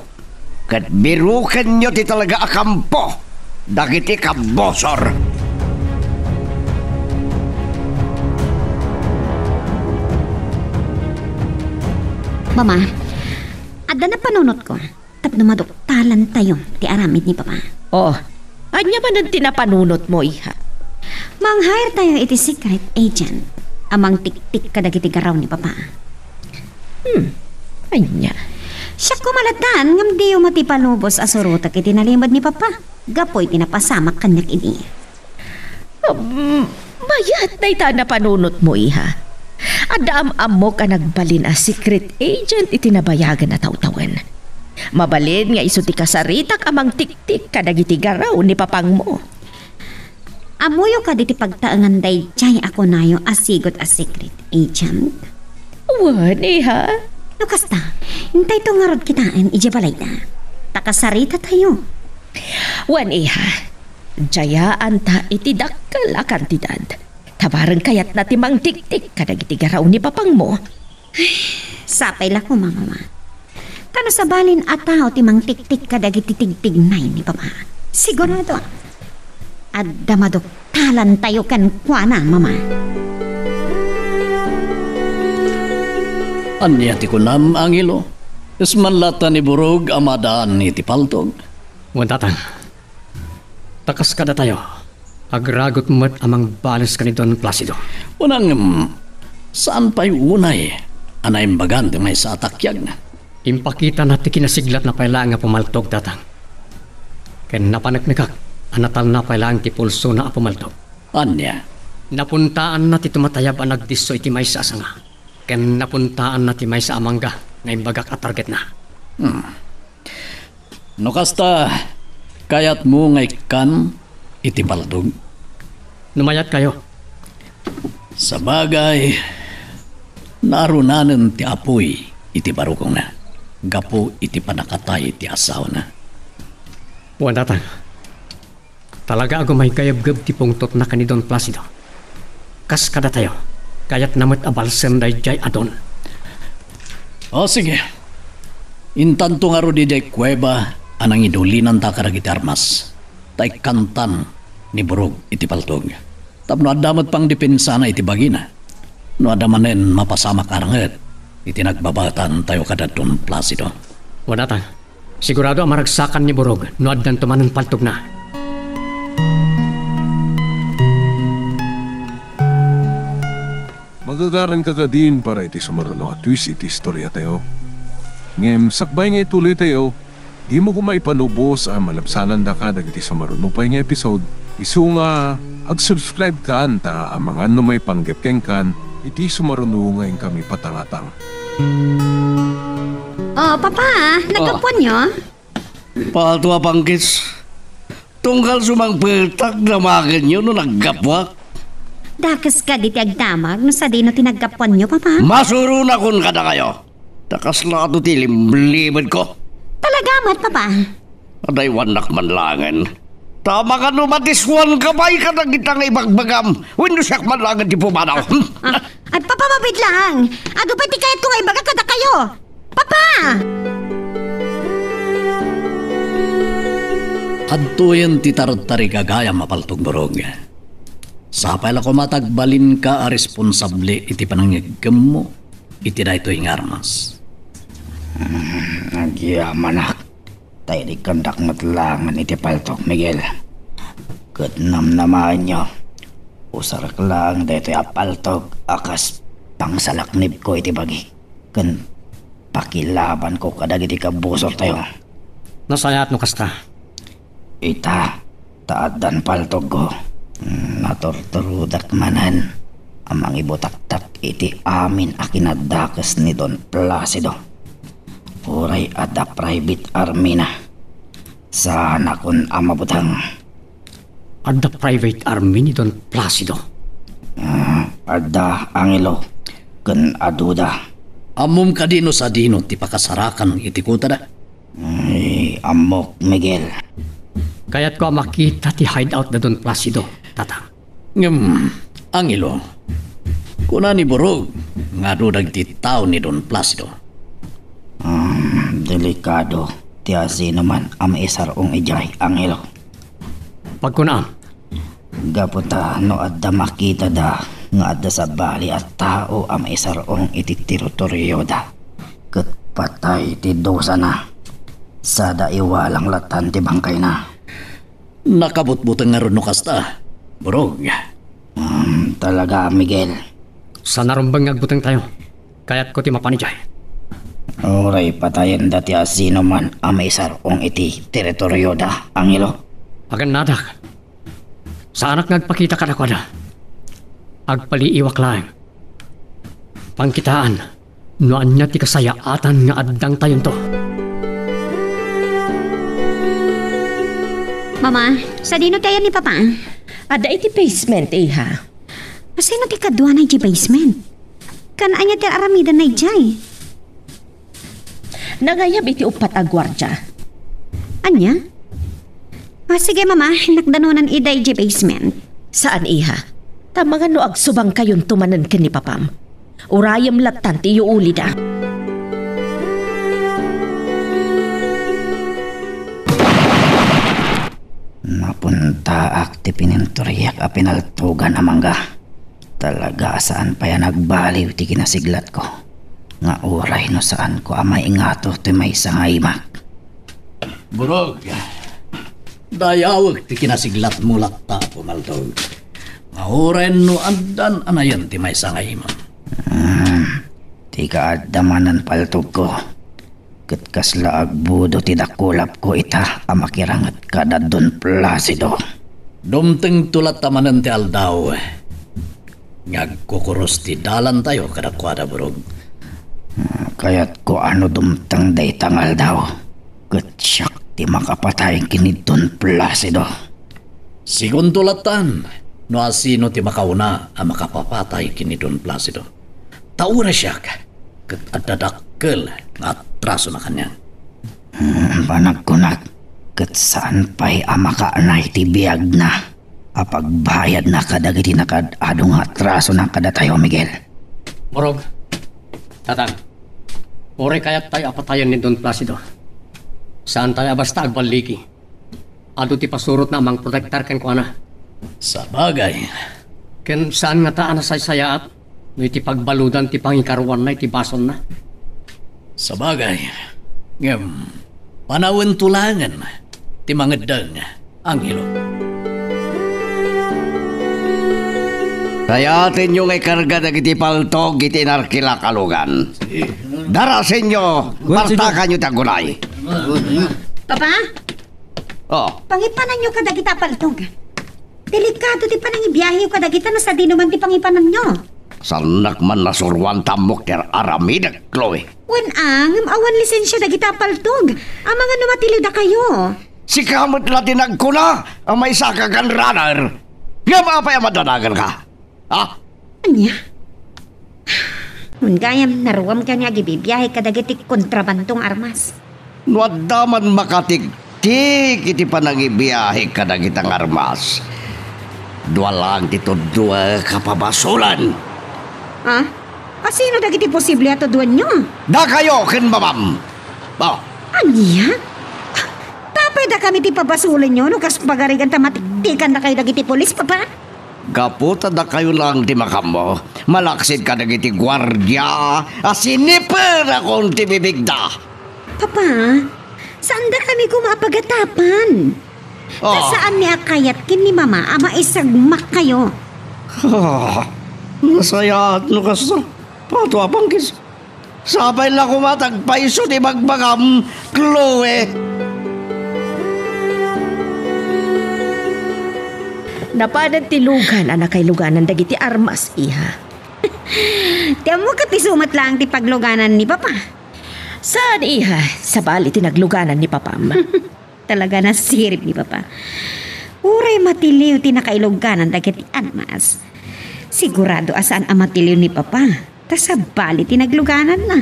Speaker 3: kat birukan nyo ti talaga akampo, dagiti kabosor.
Speaker 5: Mama, ada na panunot ko. Tapno maduktalan tayo ti aramid ni Papa.
Speaker 4: Oh, anya ba nang tinapanunot mo, iha?
Speaker 5: Mang-hire tayo iti secret agent. Amang tik-tik kadagiti garaw ni Papa.
Speaker 4: Anya.
Speaker 5: Siya kumalatan ngam diyo matipalubos asurutak iti nalimad ni Papa. Gapoy tinapasamak kanyak ini.
Speaker 4: Bayat na ita na panunot mo, iha. Adaam-am mo ka nagbalin a secret agent itinabayagan na tawtawan. Mabalin nga iso ti kasaritak amang tik-tik kadagiti garaw ni papang mo.
Speaker 5: Amuyo ka diti pagtaangan day jay ako nayo asigot a secret agent.
Speaker 4: Wan, iha.
Speaker 5: No kasta, hintay to nga rod kitaan ije balay na. Takasarita tayo.
Speaker 4: Wan, iha. Jayaan ta iti dakkal a kantidad. Tabarang kayat na timang tik-tik kadagiti garaw ni papang mo.
Speaker 5: Sapay la ko, mama. Kano sa balin ataw timang tik-tik kadagiti tigtignay ni Papa. Sigurado. At damadoktalan tayo kan kuana, mama.
Speaker 6: Anya ti kunam ang ilo. Ismanlata ni Burog amadaan ni Tipaltog.
Speaker 2: Wantatang, takas kada tayo. Agragot mo't amang balas ka ni Don Placido.
Speaker 6: Unang, saan pa'y unay? Anay bagante may sa atakyag na.
Speaker 2: Impakita natin kinasiglat na pailang nga pumaltog, tatang. Kaya napanagnikak, anatal na pailang ti pulso na pumaltog.
Speaker 6: Anya?
Speaker 2: Napuntaan na ti tumatayab ang nagdiso iti may sa asanga. Kaya napuntaan na ti may sa amangga na imbagak at target na.
Speaker 6: No kasta, kayat mo ngay kan iti Paltog.
Speaker 2: Numayat kayo.
Speaker 6: Sa bagay, narunanan ti apoy iti barukong na. Gapo iti panakatay iti asawa na.
Speaker 2: Wantatang, talaga ako may gayab-gab ti pungtot na kani Don Placido. Kas kada tayo, kayat namat abalsen day jay adon.
Speaker 6: O sige, intanto nga ro di jay kuweba anang idulinan ta karagiti armas. Tay kantan ni Burog iti Paltog. Tapno adamat pang depensa na iti bagina. No adamanen mapasamak aranget iti nagbabatan tayo kada Don Placido.
Speaker 2: Wantatang, sigurado ang maragsakan ni Burog no addan tumanan paltog na.
Speaker 1: Magagaran ka ka din para iti sumarano at twist iti istorya tayo. Ngem, sakbay nga ituloy tayo, di mo kumaipanubos ang malapsanan da ka dagiti sumarano pa nga episode. Isu nga, ag-subscribe ka anta ang mga ano may panggepkeng kan, iti sumarano ngayon kami patangatang.
Speaker 5: Oh, Papa, nagkapuan nyo?
Speaker 3: Patwa pangkis. Tungkal sumang pertak na makin nyo no naggapwak.
Speaker 5: Dakas ka di agdamag no sa dino tinagkapuan nyo, Papa?
Speaker 3: Masuro na kun kada kayo. Takas na ito tilimlimid ko.
Speaker 5: Talagamat, Papa.
Speaker 3: Aday wanak manlangan. Tama ka no matiswan kabay ka na kitang ibagbagam. Wino siyak manlangan di pumanaw.
Speaker 5: At Papa, mabit lang. Ado pa ti kahit kung ibaga kada kayo. Papa!
Speaker 6: Adtoyen ti tartari kagaya mapaltog Burog. Sapay la ko matagbalin ka a responsable iti panangyagam mo. Iti na ito yung armas.
Speaker 7: Nagyamanak. Tayo di kandak matlangan iti Paltog, Miguel. Katnam naman nyo. Usarak lang dito yung Paltog. Akas pangsalaknib ko iti bagi. Kan pakilaban ko kadag iti kabusor tayo.
Speaker 2: Nasayat no kasta.
Speaker 7: Ita, taadan Paltog ko. Natorturudak manan. Amang ibutaktak iti amin akinadakas ni Don Placido. Uray ada private army na. Sana kun amabutang.
Speaker 2: Adda private army ni Don Placido.
Speaker 7: Adda Angelo. Kun aduda.
Speaker 6: Amom ka dino sa dino ti pakasarakan iti kuta da.
Speaker 7: Ay, amok Miguel.
Speaker 2: Kaya't ko makita ti hideout na Don Placido, tatang.
Speaker 6: Angelo. Kuna ni Borog, nga dudag ti tao ni Don Placido.
Speaker 7: Delikado. Tiyasi naman ang isarong ijay, Angelo.
Speaker 2: Pagkunaan,
Speaker 7: Gaputa no adda makita da nga adda sa bali at tao ang isarong iti teritoryo da. Ket patay ti dosa na. Sada iwalang latan ti bangkay na.
Speaker 6: Nakabutbutang nga ron no kasta. Borog.
Speaker 7: Talaga, Miguel.
Speaker 2: sa narumbang agbutang tayo. Kaya't ko ti mapanijay.
Speaker 7: Oray patayan dati sino man ang may sarong iti teritoryo da, Angelo.
Speaker 2: Agan nadak. Sa anak nagpakita ka na ko na. Agpaliiwak lang. Pangkitaan, noan niya ti kasayaatan nga addang tayon to.
Speaker 5: Mama, sa dino tayo ni Papa?
Speaker 4: Ada iti basement, iha.
Speaker 5: Sino ti kadwa na iti basement? Kanaan niya ti aramida na ijay.
Speaker 4: Nangayab iti upat a gwardya.
Speaker 5: Anya? Sige mama, nakdanunan ida iti basement.
Speaker 4: Saan, iha? Tamangan no agsubang kayon tumanan ken ni Papam. Urayam latan ti yuuli da.
Speaker 7: Napunta akti pininturyak a pinaltugan amangga. Talaga saan pa yan nagbaliw ti kinasiglat ko. Nga oray no saan ko amay ingato ti may sangaymak.
Speaker 6: Burog, dayawag ti kinasiglat mo lakta pumaltog. Nga oray no andan anayan ti may sangayman.
Speaker 7: Ti kaadamanan paltog ko. Ket kasla agbudo ti dakulap ko ita amakirangat kada Don Placido.
Speaker 6: Dumteng tulat tamanan ti aldaw. Ngagkukuros ti dalan tayo kadakwada burog.
Speaker 7: Kaya't ko ano dumtang day tangal daw. Ket siyak ti makapatay kini Don Placido.
Speaker 6: Sigun tulatan, no asino ti makauna ang makapapatay kini Don Placido. Taura siya ket adadakkel nga atraso na kanya.
Speaker 7: Panagkunat, ket saan pa'y amakaanay ti biyag na apagbayad na kadagiti nakadado nga atraso na kada tayo, Miguel.
Speaker 2: Morog, tatang, oray kaya't tayo apatayan ni Don Placido. Saan tayo basta agbaliki? Ado ti pasurot na amang protektar ken kuana.
Speaker 6: Sa bagay.
Speaker 2: Ken saan nga taan na saysayaat? No iti pagbaludan ti pangikaruan na iti bason na.
Speaker 6: Sa bagay. Panawin tulangan ti mangedang Angelo.
Speaker 3: Kayatin nyo ngay karga na iti paltog iti narkila kalugan. Darasin nyo, partakan nyo tagulay.
Speaker 5: Papa,
Speaker 3: Oh,
Speaker 5: pangipanan nyo kadagita paltog. Delikado ti panangibiyahe yung kadagita na sa dinuman ti pangipanan nyo.
Speaker 3: sanak man nasurwan tamok ter aramida, Chloe.
Speaker 5: Wen awan lisensya dagita paltog. Ang mga numatiliw da kayo.
Speaker 3: Si kamot na tinagkuna, ang may sakagan runner. Nga mapaya madanagan ka. Ah,
Speaker 5: Anya? Nun gayam naruwam ka niya gibibiyahe kadagiti kontrabandong armas.
Speaker 3: nuadaman makatiktik iti panangibiyahe kadagitang armas. Dua lang dito dua kapabasulan.
Speaker 5: Ha? Sino dagiti posible ato duwan nyo?
Speaker 3: Da kayo, ken mamam. Oh,
Speaker 5: Anya? Tapay da kami ti pabasulan nyo no kas pagarigan tamatiktikan na kayo dagiti polis, Papa?
Speaker 3: kaputa da kayo lang di makamo. Malaksid ka dagiti gwardya. Asiniper akong tibibigda.
Speaker 5: Papa, saan da kami kumapagatapan?
Speaker 3: Oh.
Speaker 5: Saan ni akayat kin ni Mama ama isagmak kayo?
Speaker 3: Nasaya at nukas na. Pato apangkis. Sabay lang kumatagpaiso di magbagam, Chloe.
Speaker 4: Napadan ti lugan, anak kay luganan dagiti armas, iha.
Speaker 5: Tiyan mo ka ti sumat lang ti pagluganan ni Papa.
Speaker 4: Saan, iha? Sa bali tinagluganan ni Papam.
Speaker 5: Talaga na sirip ni Papa. Uray matiliw tinakailuganan dagiti Armas. Sigurado asaan ang matiliw ni Papa. Tasabali tinagluganan na.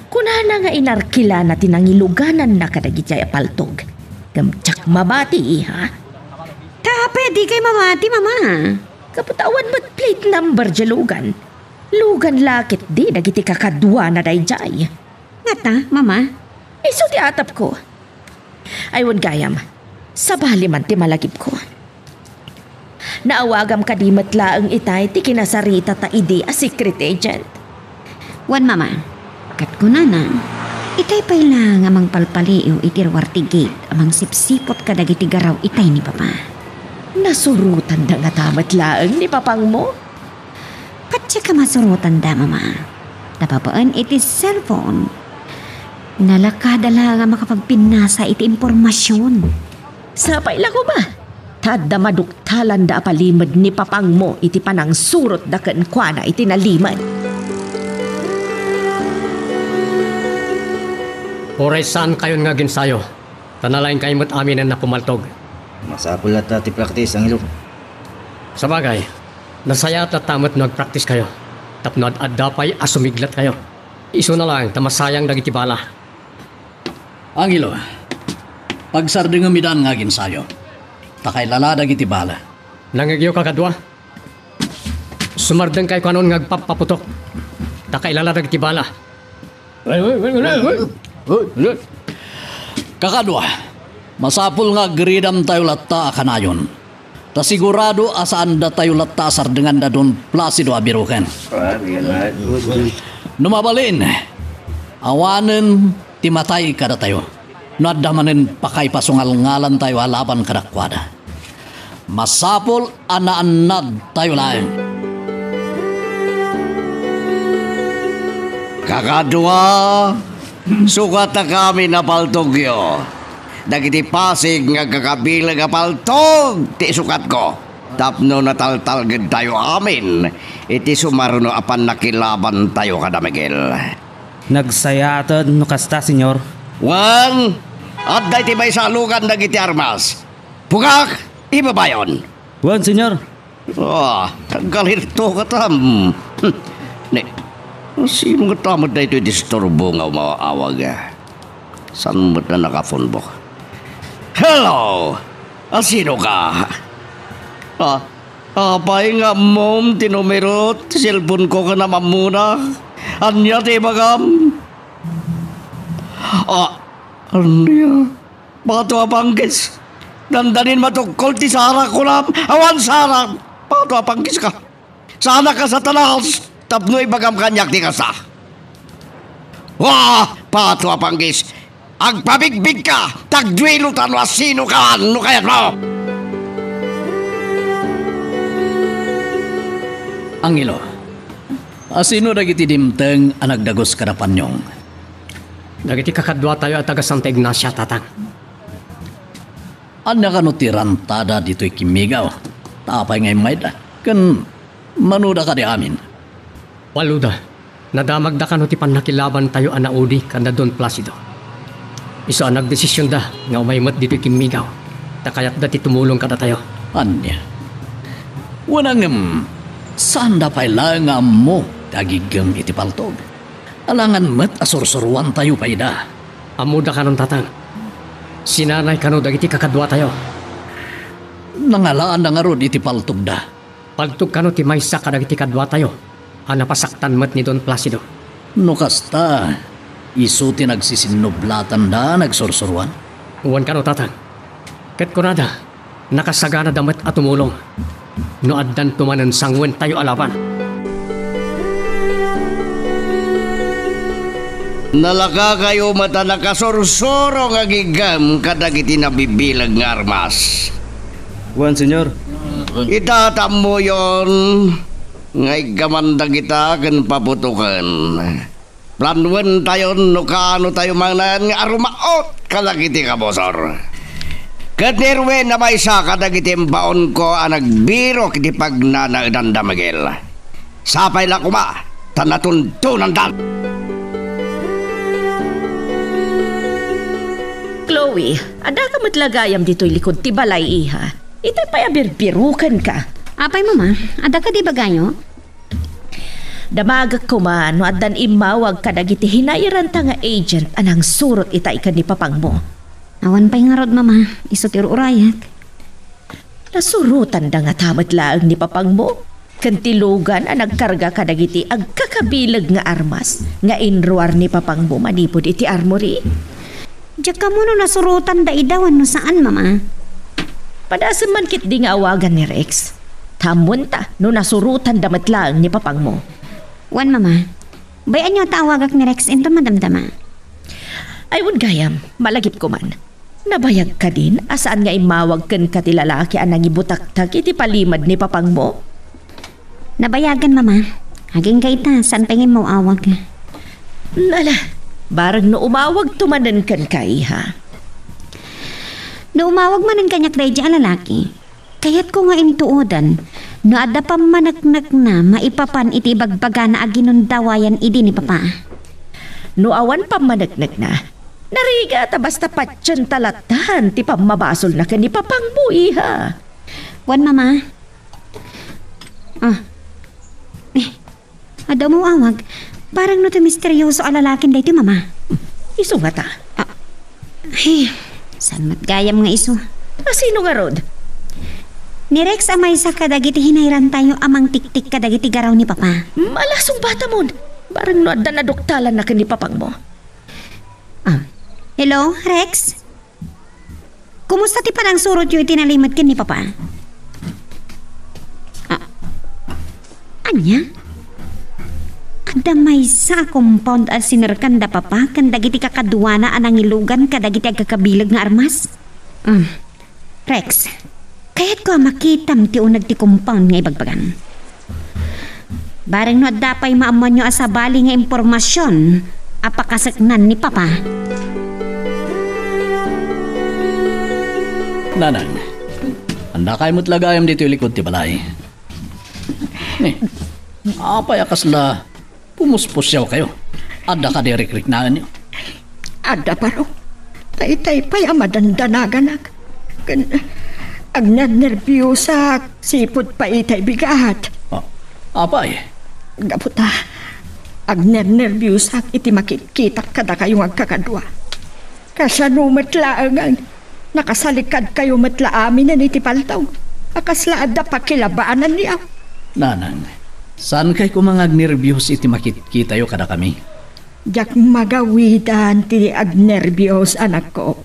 Speaker 4: Kunana nga inarkila na tinangiluganan na kadagiti ay paltog. Gamtsak mabati, ha?
Speaker 5: Pwede kay mamati, Mama.
Speaker 4: Kaputawan ba't plate number jalugan? Lugan lakit di dagiti kakadwa na dayjay.
Speaker 5: Ngata, Mama?
Speaker 4: Iso ti atap ko. Aywan gayam, sabali man ti malagip ko. Naawagam kadimat laang itay ti kinasarita ta idi a secret agent.
Speaker 5: Wan, Mama. Kat ko na. Itay pa'y lang amang palpaliw itirwarti gate amang sipsipot kadagiti garaw itay ni Papa.
Speaker 4: Nasurutan da nga tamat laang ni papang mo?
Speaker 5: Patsa ka masurutan da, Mama. Napapaan iti cellphone. Nalakada lang nga makapagpinasa iti impormasyon.
Speaker 4: Sapay lang ko ba? Tada maduktalan da apalimad ni papang mo iti panang surot da kankwana iti nalimad.
Speaker 2: Oray saan kayon nga ginsayo? Tanalain kayo mo't amin na pumaltog.
Speaker 7: Masapul at ti practice ang ilo.
Speaker 2: Sa bagay, nasaya at tamat nag-practice kayo. Tapno at dapay asumiglat kayo. Iso na lang, tamasayang dagiti bala.
Speaker 6: Angelo, pagsardeng amidan nga ginsayo. Takay lala dagiti bala.
Speaker 2: Nangagyo kakadwa. Sumardeng kayo kanon ngagpapaputok. Takay lala dagiti bala.
Speaker 6: Kakadwa, masapul nga gridam tayo latta kanayon. Ta sigurado asaan da tayo latta sardengan da Don Placido abiruken. Numabalin, awanen timatay kada tayo. Nadamanen pakay pasungal ngalan tayo halaban kadakwada. Masapul anaanad tayo laeng.
Speaker 3: Kakadwa, sukat na kami na paltogyo. Dagiti pasig nga kakabilang nga paltog, ti sukat ko. Tapno nataltal gid tayo amin, iti sumaruno apan nakilaban tayo kada Miguel.
Speaker 8: Nagsayatod no kasta, senyor.
Speaker 3: Wan, at dahi ti may salugan dagiti Armas. Pugak, ibabayon.
Speaker 8: Wan, senyor.
Speaker 3: Galirto ka tam. Ne, sino nga tamad na ito'y disturbo nga umaawag? Saan mo na naka-phone book? Hello! Sino ka? Apay nga mom, tinumero, cellphone ko ka naman muna. Anya, tibagam? Anya? Baka ito apangkis. Dandanin matukol ti Sara ko lang. Awan Sara! Baka ito apangkis ka. Sana ka sa talas. Tapno'y bagam kanyak ti kasa. Wah! Baka ito apangkis. Agpabigbig ka! Tagdwilutan wa sino ka! Ano kaya mo?
Speaker 6: Angelo, asino dagiti dimteng ang nagdagos kadapanyong?
Speaker 2: Dagiti kakadwa tayo at taga Santa Ignacia, tatang.
Speaker 6: Anya ka no tirantada dito'y kimigaw. Tapay ngay mayda. Kan manuda ka di amin.
Speaker 2: Waluda, nadamag da ka no ti panakilaban tayo anaudi kanda Don Placido. Iso ang nagdesisyon da nga umaymat dito'y kimigaw. Takayat da ti tumulong kada tayo.
Speaker 6: Anya? Wanang saan da pa'y langam mo dagigam iti paltog? Alangan mat asursuruan tayo pa'y da.
Speaker 2: Amuda ka nun, tatang. Sinanay ka no dagiti kakadwa tayo.
Speaker 6: Nangalaan na nga rod iti paltog da.
Speaker 2: Paltog ka no ti maysa ka dagiti kadwa tayo. Napasaktan mat ni Don Placido.
Speaker 6: No kasta, iso ti nagsisinublatan da nagsursuruan.
Speaker 2: Uwan ka no, tatang. Ket kunada, nakasagana damat at tumulong. No addan tumanan sangwen tayo alaban.
Speaker 3: Nalaka kayo mata nakasursuro nga gigam kadagiti nabibilag nga armas.
Speaker 8: Wan, senyor.
Speaker 3: Itatam mo yon. Ngay gamanda kita kan paputukan. Planwen tayo no kaano tayo manan nga arumaot kadagiti kabosor. Katirwe na may sa kadagiti baon ko ang nagbiro kiti pagnanagdan da Miguel. Sapay lang kuma, tanatuntunan dan.
Speaker 4: Chloe, ada ka matlagayam dito'y likod ti balay iha. Itay payabirbirukan ka.
Speaker 5: Apay mama, ada ka di bagayo?
Speaker 4: Damagak ko man, no adan imawag ka dagiti hinairan ta nga agent anang surot itay ka ni papang mo.
Speaker 5: Awan pa'y nga rod mama, iso tiro urayat.
Speaker 4: Nasurutan da nga tamat laang ni papang mo. Kantilugan ang nagkarga ka dagiti agkakabilag nga armas nga inruar ni papang mo manipod iti armory.
Speaker 5: Diyak ka mo no nasurutan da idawan no saan mama?
Speaker 4: Padasam man kit di nga awagan ni Rex. Tamunta no nasurutan damat laang ni papang mo.
Speaker 5: Wan mama, bayan nyo tawagak ni Rex into madamdama.
Speaker 4: Ayun gayam, malagip ko man. Nabayag ka din asaan nga imawag kan ka ti lalaki anang ibutaktak iti palimad ni papang mo?
Speaker 5: Nabayagan mama, haging kaita, saan pangin mo awag?
Speaker 4: Nala, barang no umawag tumanan kan ka iha.
Speaker 5: No umawag manan kanyak ready ang lalaki, kaya't ko nga intuodan, no ada pa managnak na maipapan iti bagbaga na aginundawayan idi ni papa.
Speaker 4: No awan pa managnak na, nariga ta basta patyan talatahan ti pamabasol na ka ni papang mo iha.
Speaker 5: Wan mama. Ada mo awag, parang no to misteryoso ang lalakin dito mama.
Speaker 4: Iso nga ta.
Speaker 5: Ay, saan matgayam nga iso?
Speaker 4: Sino nga rod?
Speaker 5: Ni Rex amay sa kadagiti hinairan tayo amang tiktik kadagiti garaw ni papa.
Speaker 4: Malasong bata mo. Parang no na naduktalan na ka ni papang mo.
Speaker 5: Hello, Rex? Kumusta ti parang surot yung itinalimad ka ni papa? Anya? Ada may sa compound as sinarkan da papa kan dagiti kakaduana anang ilugan kadagiti agkakabilag nga armas? Rex, kaya't ko makitam ti unag ti compound nga ibagbagan. Bareng no dapay maaman nyo asabali nga impormasyon apakasaknan ni papa.
Speaker 6: Nanang, handa kayo mo't lagayam dito yung likod ti balay. Apay akasla pumuspusyaw kayo. Ada ka dirikrik na nyo.
Speaker 9: Ada paro. Tay-tay pa'y amadandanaganag. Agnanerbiyosa sipot pa itay bigat.
Speaker 6: Apay?
Speaker 9: Gaputa. Agnanerbiyosa iti makikita kada kayong agkakadwa. Kasano matlaangan. Nakasalikad kayo matlaamin na iti paltaw. Akasla ada pakilabaanan niya.
Speaker 6: Nanang, saan kay kumangag nervyos iti makikita yo kada kami?
Speaker 9: Jak magawidan ti agnervyos anak ko.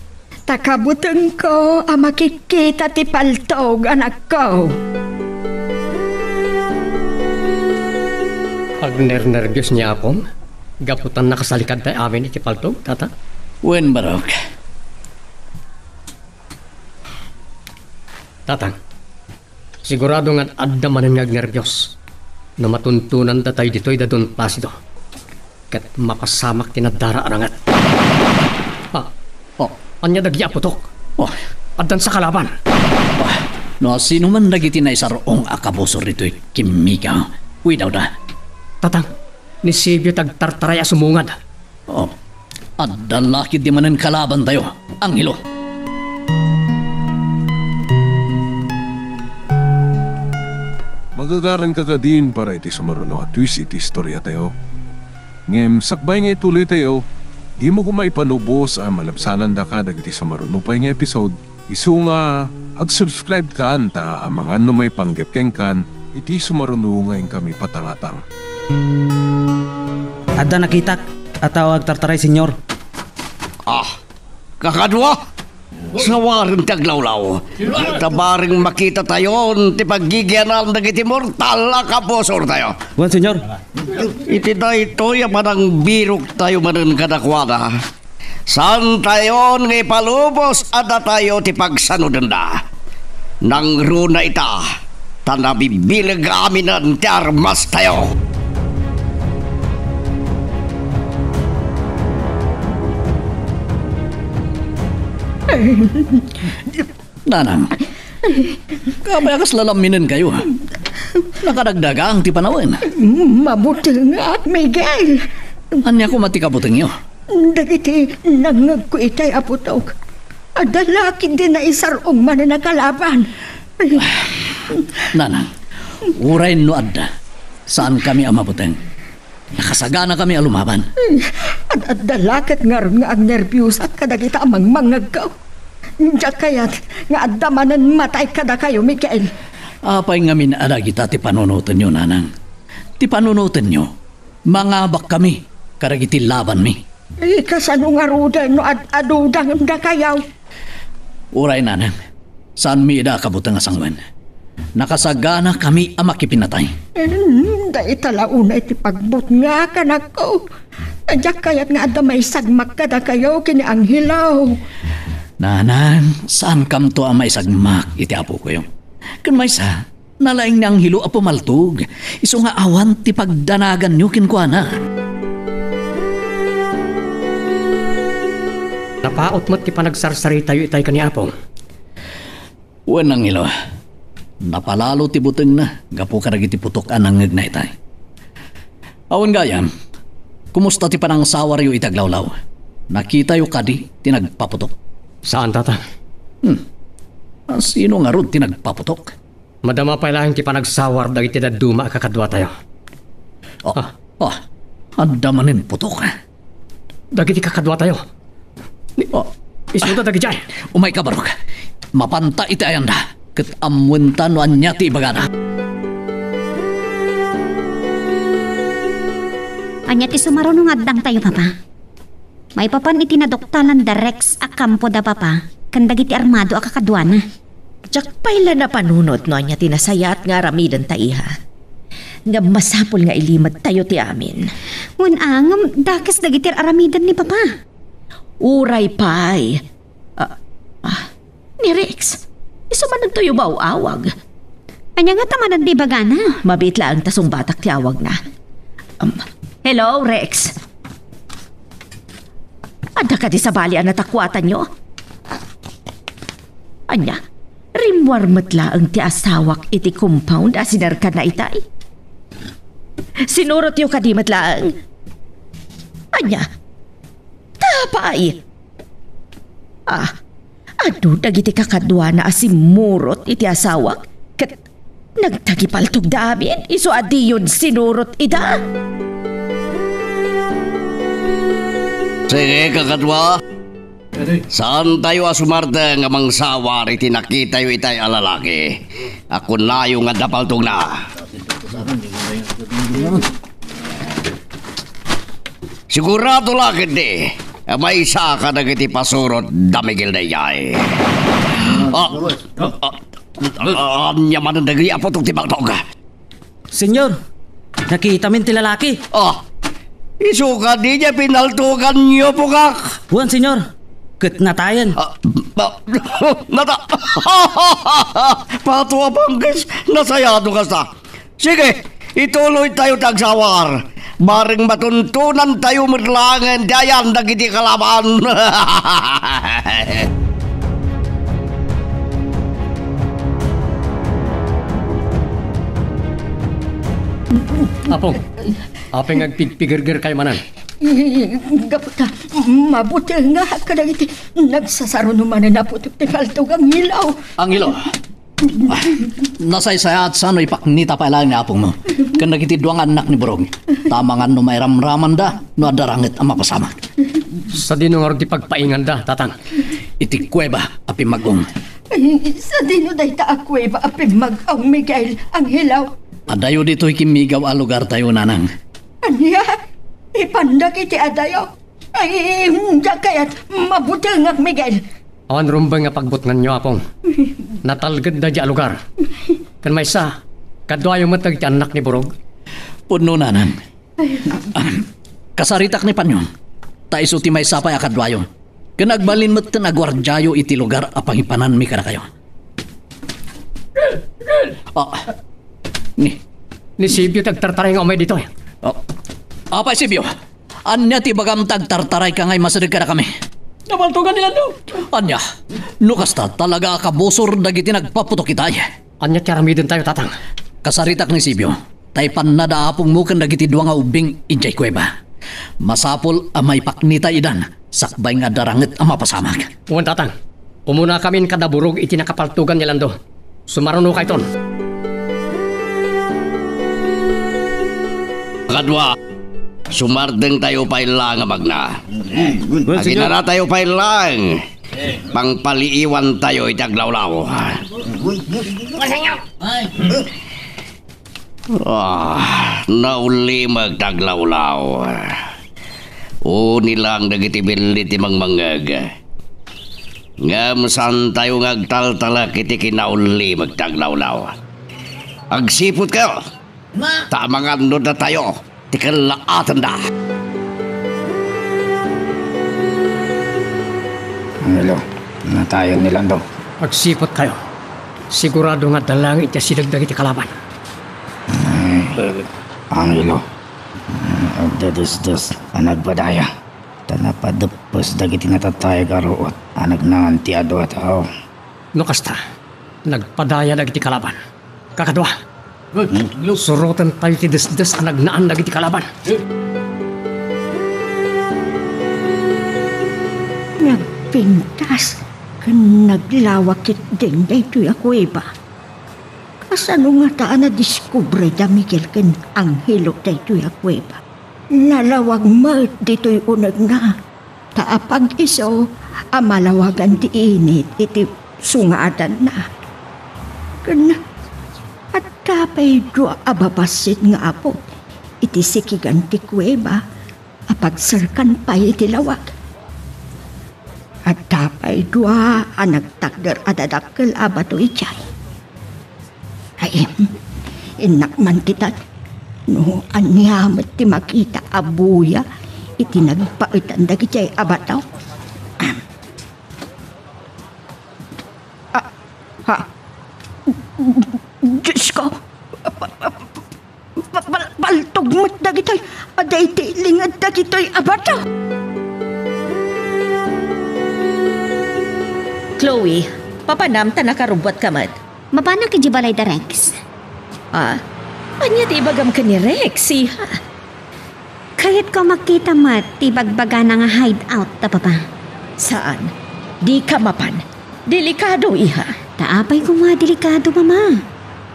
Speaker 9: Takabuteng ko ang makikita ti paltog anak ko.
Speaker 2: Agner-nervyos niya akong gaputan nakasalikad tayo amin iti paltog, tata?
Speaker 6: Wen barok.
Speaker 2: Tatang, sigurado nga adda manan nga nervyos na matuntunan tatay dito'y dadon Placido. Kat mapasamak tinadara arangat. Anya dagya putok. Addan sa kalaban.
Speaker 6: No, sino man nagiti na isarong akabusor dito'y kimika. Uy daw da.
Speaker 2: Tatang, ni Sibyo tagtartaraya sumungad.
Speaker 6: Adda laki di manan kalaban tayo. Angelo.
Speaker 1: Magagaran ka ka din para iti sumaruno at twist iti istorya tayo. Ngem, sakbay nga ituloy tayo, di mo kumaipanubos ang malabsanan da ka dagiti sumaruno pa nga episode. Isu nga, ag-subscribe ka anta ang mga may panggepkeng kan, iti sumaruno ngayon kami patangatang.
Speaker 8: Ada nakitak, atawag tartaray senyor.
Speaker 3: Kakadwa! Sa waring taglawlaw, tabaring makita tayo, ti paggigianal na iti mortal na kabosor tayo.
Speaker 8: Buwan senyor.
Speaker 3: Iti na ito, yamanang birok tayo manan kadakwada. San tayo nga ipalubos, ada tayo ti pagsanudan da. Nang runa ita, tanabibilag aminan ti armas tayo.
Speaker 6: Nanang, kabayakas lalaminan kayo. Nakadagdagang ti panawin.
Speaker 9: Mabuti nga, Miguel.
Speaker 6: Anya ko matikabuteng nyo.
Speaker 9: Dagiti nangag ko itay aputog. Adalakin din na isarong man na nakalaban.
Speaker 6: Nanang, uray no adda. Saan kami ang mabuteng? Nakasagana kami alumaban.
Speaker 9: Adalakat nga rin nga ang nervyos at kadagita amang mangag ka. Diyak kaya't nga adamanan matay kada kayo, Mikael.
Speaker 6: Apay nga minada kita ti panunutan nyo, nanang. Ti panunutan nyo, mangabak kami, karagiti laban mi.
Speaker 9: Kasano nga rudan no adudang da kayaw.
Speaker 6: Uray, nanang, saan mi ida kabutang asangwan? Nakasagana kami ang makipinatay.
Speaker 9: Dahil talauna iti pagbut nga kanak ko. Diyak kaya't nga adamay sagmak kada kayo kini ang hilaw.
Speaker 6: Nanang, saan kam to ang may sagmak iti apo ko yung? Kan may sa, nalaing niyang hilo apo maltug. Iso nga awan ti pagdanagan nyo kinkwana.
Speaker 2: Napaot mo't ti panagsarsari tayo itay ka ni Apong.
Speaker 6: Wanang ilo, napalalo ti buteng na, gapo karagiti putok anang na itay. Awan gayam, kumusta ti panang sawar yu itaglawlaw? Nakita yu kadi, tinagpaputok.
Speaker 2: Saan, tatang?
Speaker 6: Sino nga ron tinagpaputok?
Speaker 2: Madama pa ilang ti panagsawar dagiti daduma kakadwa tayo.
Speaker 6: Anda manin putok.
Speaker 2: Dagiti kakadwa tayo. Isuda dagi jay.
Speaker 6: Umay ka barok. Mapanta iti ayanda. Ket amwenta no anya ti ibagana.
Speaker 5: Anya ti sumaruno nga addang tayo, Papa. May papan iti nadoktalan da Rex a kampo da, Papa. Kandagiti armado a kakadwana.
Speaker 4: Diyak paila na panunot no anya tinasayat nga ramidan taiha. Nga masapol nga ilimad tayo ti amin.
Speaker 5: Ngam dakas dagiti aramidan ni Papa.
Speaker 4: Uray pay. Ni Rex, iso man nagtayo ba awag?
Speaker 5: Anya nga tamanan di bagana.
Speaker 4: Mabit lang tasong batak ti awag na. Hello, Rex. Ada ka di sa bali ang natakwatan nyo? Anya, rimwar matla ang ti asawak iti compound asinar ka na itay. Sinurot yung kadimat lang. Anya, tapay. Ado dagiti kakadwa na asimurot iti asawak. Kat nagtagipaltog damin, iso adi yun sinurot ida.
Speaker 3: Sige, kakadwa. Saan tayo asumarte nga mangsawar iti nakita yu itay alalaki? Ako na yung nga dapaltog na. Sigurado lakit di. May isa ka na kiti pasurot damigil na yay. Nyaman ang nagri apo itong tibaltog.
Speaker 8: Senyor, nakita min ti lalaki.
Speaker 3: Isuka di niya pinaltukan niyo po kak.
Speaker 8: Buwan, senyor. Natayan.
Speaker 3: Patuwa bangkis, nasayado ka sa. Sige, ituloy tayo tagsawar. Baring matuntunan tayo merlangan, dayan dagiti kalaban.
Speaker 2: Apong, apeng agpigpigirgir kayo manan.
Speaker 9: Gaputa, mabuti nga kadagiti nagsasaro naman na naputok ti kaltog ang ilaw.
Speaker 6: Ang ilo. Nasaysaya at sano ipaknita pa ilang ni apong mo. Kan nagitidwang anak ni Borong. Tamangan no may ramraman da, no adarangit ang mapasama.
Speaker 2: Sa dinungar di pagpaingan da, tatang.
Speaker 6: Iti kuweba, api magong.
Speaker 9: Sa dino day taakwe ba api mag-ang Miguel ang hilaw.
Speaker 6: Adayo dito ikimigaw a lugar tayo, nanang.
Speaker 9: Anya, ipandag iti adayo. Ay, hindi kaya't mabuti nga Miguel.
Speaker 2: Awan rumbang nga pagbutngan nyo, Apong. Natalgad na di alugar. Kan may sa, kadwayo matag ti anak ni Borog.
Speaker 6: Puno, nanang. Kasaritak ni Panyong. Taiso ti may sapay akadwayo. Kanagbalin mo't tanagwardyayo iti lugar apang ipanan mi kada kayo.
Speaker 2: Ni Sibyo tagtartaray nga umay dito.
Speaker 6: Apay Sibyo, anya ti bagam tagtartaray ka ngay masadag kada kami. Nabaltugan nila no. Anya, nukasta talaga kabusor dagiti nagpaputok itay.
Speaker 2: Anya tiyaramidin tayo, tatang.
Speaker 6: Kasaritak ni Sibyo, taypan na daapong mukan dagiti duwa nga ubing injay kuweba. Masapol amay paknita idan, sakbay nga darangit ang mapasamag.
Speaker 2: Uwan, tatang. Umuna kami kada burog iti nakapaltugan ni Lando. Sumaruno kay ton.
Speaker 3: Kadwa, sumardeng tayo pa ilang magna. Aginara tayo pa ilang. Pangpaliiwan tayo itaglawlaw. Nauli magtaglawlaw. O nilang nagitibilit imang mangag. Ngam saan tayo ngagtaltala kiti kinauli magtaglawlaw. Agsipot kayo. Tamang ano na tayo. Tikalaatan na.
Speaker 7: Angelo, na tayo nilang daw.
Speaker 2: Agsipot kayo. Sigurado nga dalang iti sidagdag iti kalaban.
Speaker 7: Angelo, agdadasdas anagpadaya. Tanapadapos dagiti natatay karoot. Anagnaanti ado at tao.
Speaker 2: No kasta, nagpadaya dagiti kalaban. Kakadwa, surutan tayo ti desdes ang nagnaan dagiti kalaban.
Speaker 9: Nagpintas, kan naglawakit din daytoy ako iba. Kasano nga taan na diskubre da Miguel ken Angelo daytoy ako iba. Nalawag mat dito'y unag na. Taapag iso, amalawagan ti init iti sungaadan na. Kan at tapay dua ababasit nga apo. Iti sikigan ti kuweba, apagsarkan pa iti lawag. At tapay dua anagtakder adadakkel abato ichay. Ayem, inakman kita. No, anyamat ti makita abuya, iti nagpaitan da kitay abataw. Diyos ko, baltog mo't da kitay, aday tilingad da kitay abataw.
Speaker 4: Chloe, papanam ta nakarubot ka mat.
Speaker 5: Mapana ki Jibalay da Rex?
Speaker 4: Anya ti ibagam ka ni Rex, iha.
Speaker 5: Kahit ko makita mat, tibagbaga na nga hideout ta papa.
Speaker 4: Saan? Di ka mapan. Delikado, iha.
Speaker 5: Taapay ko nga delikado, mama.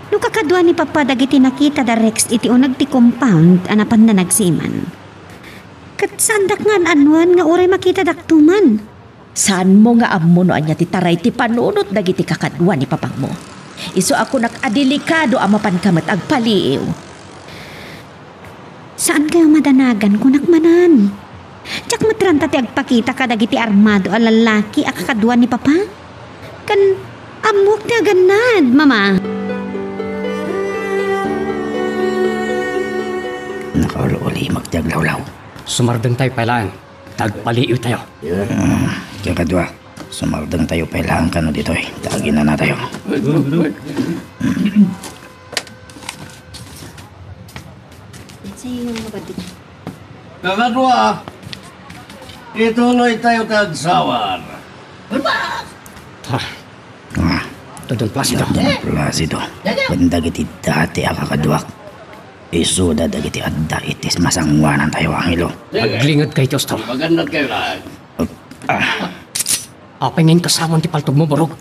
Speaker 5: No kakadwa ni papa dagiti nakita da Rex iti unag ti compound anapan na nagsiman. Kat sandak nga anuan nga oray makita daktuman.
Speaker 4: Saan mo nga amuno anya ti taray ti panunot dagiti kakadwa ni papang mo? Iso ako nakadelikado amapan kamat agpaliiw.
Speaker 5: Saan kayo madanagan kung nakmanan? Tsak matranta ti agpakita ka dagiti armado a lalaki a kakadwa ni papa? Kan amok ti aganad, mama.
Speaker 7: Nakauli magtaglawlaw.
Speaker 2: Sumardeng tayo pailaan. Tagpaliiw tayo.
Speaker 7: Kakadwa, sumardeng tayo pailangan ka na dito eh. Tagin na tayo.
Speaker 6: Kakadwa, ituloy tayo kagsawan.
Speaker 2: Dodon Placido.
Speaker 7: Placido. Pandagiti dati ang kakadwak. Isuda dagiti adda itis masangwanan tayo, Angelo.
Speaker 2: Maglingad kay Diyos to.
Speaker 6: Magandang kayo lahat.
Speaker 2: Apay ngayon kasamang ti paltog mo, Borog.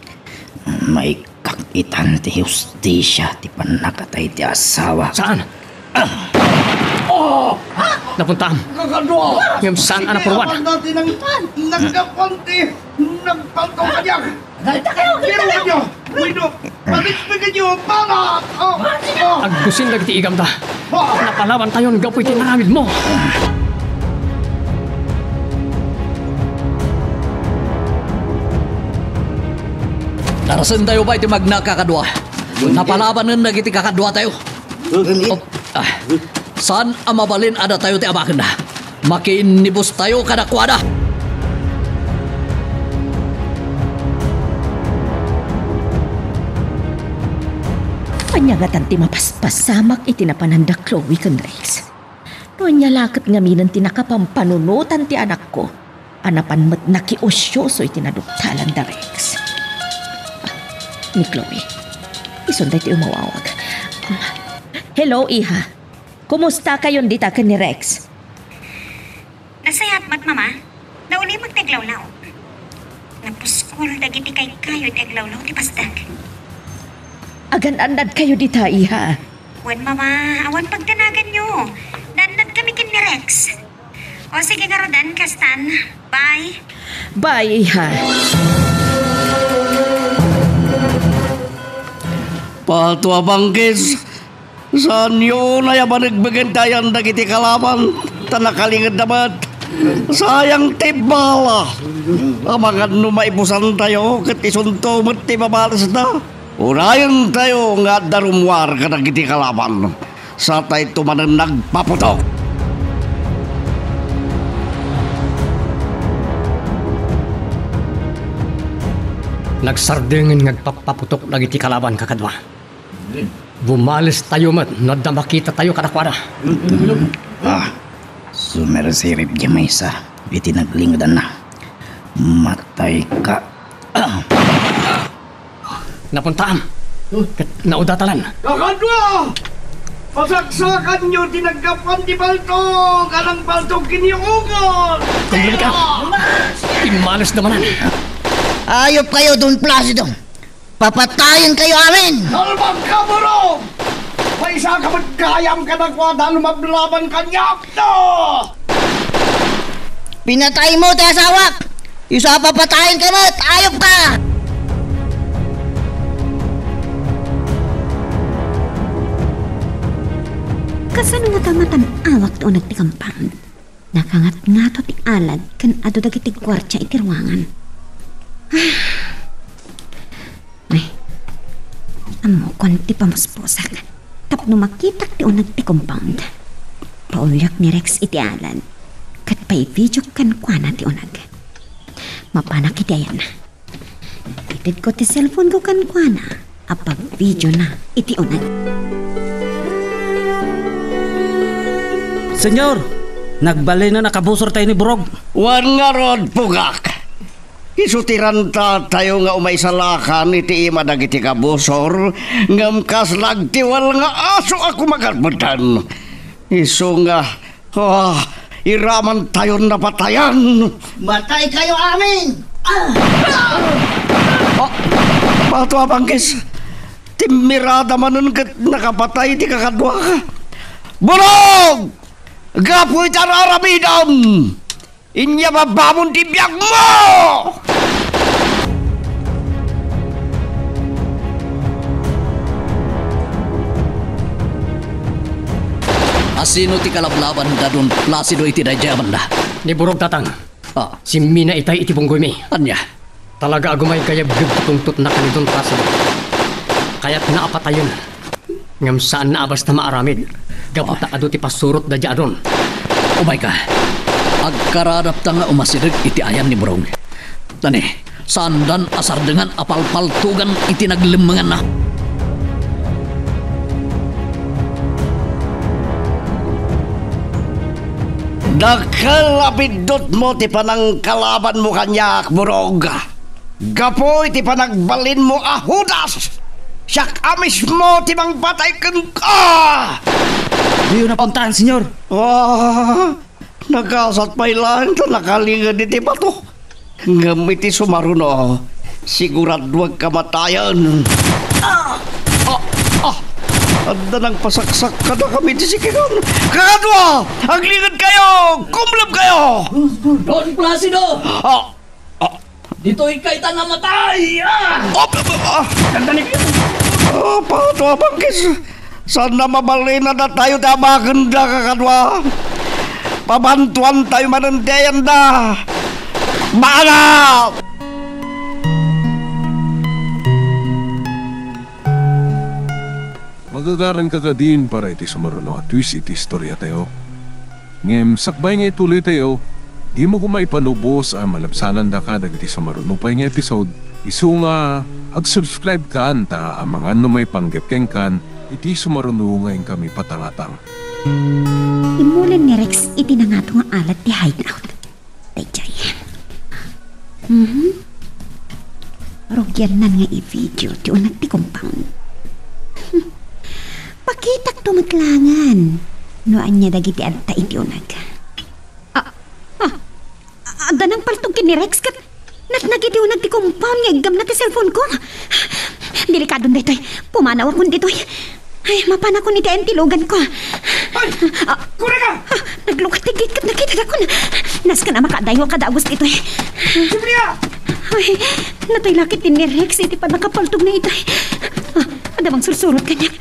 Speaker 7: May kakitan ti justisya ti panakatay ti asawa.
Speaker 2: Saan? Napuntaan.
Speaker 6: Kakadwa!
Speaker 2: Ngayon saan anak purwan?
Speaker 6: Sinapan natin ang nagkapanti, nagpantong kanyang. Galita kayo! Wino! Pag-expected nyo! Para!
Speaker 2: Aggusin na kiti igam da. Napalaban tayo ng gapoy tinamid mo.
Speaker 6: Narasan tayo ba iti magnakakadwa? Napalaban ng nagiti kakadwa tayo. Saan ang mabalin ada tayo ti abakan na? Makinibus tayo kadakwada.
Speaker 4: Panyagatan ti mapaspasamak iti napananda Chloe kan Rex. No anya lakat ngaminan ti nakapampanunutan ti anak ko. Anapan met nakiosyoso iti naduktalan da Rex. Ni Chloe, isunday ti umawawag. Hello, iha. Kumusta kayon dita kan ni Rex?
Speaker 5: Nasayat mat, mama. Nauli magtaglawlaw. Napos ko. Kul dagiti kay kayo ti aglawlaw ti pasdag.
Speaker 4: Agan-andad kayo dita, iha.
Speaker 5: Wan mama, awan pagtanagan nyo. Nanad kami kin ni Rex. O sige nga Rodan, kastan. Bye.
Speaker 4: Bye, iha.
Speaker 3: Patua bangkis. Saan yun ay nagbagentayan dagiti kalaban? Tanakalingad naman. Sayang tibala. Amangan no maipusan tayo kat isunto mo't tibabalas na. Urayan tayo nga darumwar ka dagiti kalaban. Sa tayo tumanan nagpaputok.
Speaker 2: Nagsardengin ngagpapaputok dagiti kalaban kakadwa. Bumalis tayo mat, nadda makita tayo kadakwada.
Speaker 7: Sumersirip di maysa. Iti naglingdan na. Matay ka.
Speaker 2: Napuntaan. Kat naudatalan.
Speaker 3: Kakadwa! Pasaksakan nyo tinagkapan di baltog! Anang baltog kiniugon!
Speaker 2: Kumbili ka! Imalis naman.
Speaker 7: Ayop kayo Don Placido. Papatayin kayo amin.
Speaker 3: Kalmang ka, bro! May isa ka magkayam ka na kwada lumablaban kanyak no!
Speaker 7: Pinatay mo, Tesawak. Isa papatayin ka mo. Ayop ka.
Speaker 5: Kasano nga tamatan awak to nagtikampang. Nakangat-ngato ti alad kan ado dagiti kwartya iti ruangan. Ay, amo konti pamuspusak. Tapno makitak ti unag ti compound. Paulyak ni Rex iti alad. Kat pa'y video kan kuana ti unag. Mapanak iti ayan. Itid ko ti cellphone ko kan kuana. Apag video na iti unag.
Speaker 8: Senyor, nagbalay na nakabusor tayo ni Burog.
Speaker 3: Wan nga rod, pugak! Isutiran tayo nga umay salakan iti ima dagiti kabusor ngam kas lagtiwal nga aso ako magarbudan. Iso nga, iraman tayo napatayan.
Speaker 7: Matay kayo amin.
Speaker 3: Pato abangkis, timirada manon kat nakapatay ti kakadwa ka. Burog! Gapoy tararabidam! Inya babamon ti biyag mo!
Speaker 6: Asino ti kalablaban da Don Placido iti dayjaman da.
Speaker 2: Ni Burog tatang. Si Mina itay iti bunggoy mi.
Speaker 6: Anya?
Speaker 2: Talaga agumay kaya tungtut na kanitong Placido. Kaya't naapatayon. Ngam saan na abas na maaramid. Gaputa ado ti pasurot da adon.
Speaker 6: Umay ka. Agkaradap ta nga umasirig iti ayan ni Burog. Tani, sandan asar dengan apal-paltugan iti naglemengan na.
Speaker 3: Nakalapidot mo ti panang kalaban mo kanyak, Burog. Gapoy ti panagbalin mo ahudas. Siyak amis mo ti mang batay ken ka.
Speaker 8: Di yun napuntahan, senyor.
Speaker 3: Nagkasat pa ilan ito nakalingad iti bato. Ngamit ti sumaruno. Sigurad huwag kamatayan. Anda nang pasaksak ka na kami ti sikiron. Kakadwa! Aglingad kayo! Kumlab kayo!
Speaker 6: Don Placido! Dito ikay ta namatay!
Speaker 3: Ganda ni kayo! Pato abangkis! Sana mabalin na tayo tamaganda kakadwa! Pabantuan tayo manandayan na! Maanap!
Speaker 1: Magagaran ka din para iti sumaruno at twist iti istorya tayo. Ngem, sakbay nga ituloy tayo, di mo kumaipanubos ang malabsanan da ka dagiti sumaruno pa yung episode. Isu nga, ag-subscribe ka ta ang mga may panggapkeng kan, iti sumaruno ngayon kami patangatang.
Speaker 5: Imulan ni Rex iti na nga nga alat ti hideout. Dayjay. Rugyan na nga i-video ti unag ti compound. Pakitak tumatlangan. Noan niya dagiti adta iti unag. Anda nang paltog ni Rex kat Nagitiw nagti-compound nga igam na ti cellphone ko. Delikado na ito'y. Pumanaw ako dito'y. Ay, mapana ko ni ti entilogan ko.
Speaker 3: Ay! Kura ka!
Speaker 5: Naglukat tigit kat nakita ko na. Nas ka na makadayo kadagos dito'y.
Speaker 3: Julia!
Speaker 5: Ay, natoy lakit din ni Rex. Iti pa nakapaltog na ito'y. Adamang sursurot ka niya.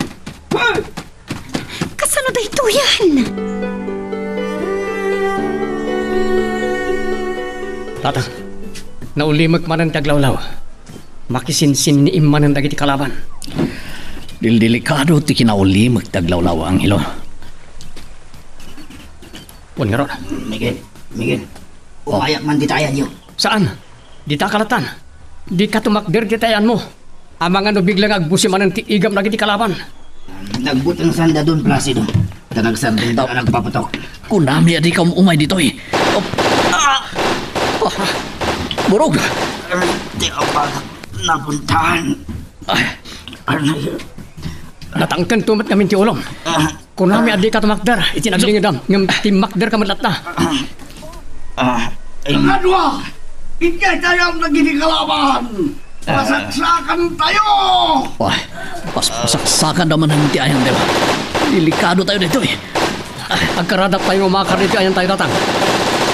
Speaker 5: Kasano da ito yan?
Speaker 2: Tatang, naulimag man ang taglawlaw. Makisinsin ni Iman ang dagiti kalaban.
Speaker 6: Delikado ti kinaulimag taglawlaw ang hilo.
Speaker 2: Pun nga ron.
Speaker 7: Miguel. Umayak man di tayo niyo.
Speaker 2: Saan? Di ta kalatan. Di ka tumakdir di tayan mo. Amang ano biglang agbusi man ang tiigam lagi di kalaban.
Speaker 7: Nagbutang sanda doon, Placido. Tanagsardong daw na nagpapatok.
Speaker 6: Kunami adi ka umay dito eh. Burog!
Speaker 7: Di ako ba napuntahan?
Speaker 2: Natangkan tumat namin ti ulong. Kunami adi ka tumakder. Itinaglingidam. Ngam timakder ka matlat na.
Speaker 3: Kadwa! Hindi tayo ang naging kalaban! Pasaksakan tayo!
Speaker 6: Wah, pasaksakan naman ang ti ayang dewa. Delikado tayo dito eh.
Speaker 2: Agkaradap tayo umakar dito ayan tayo datang.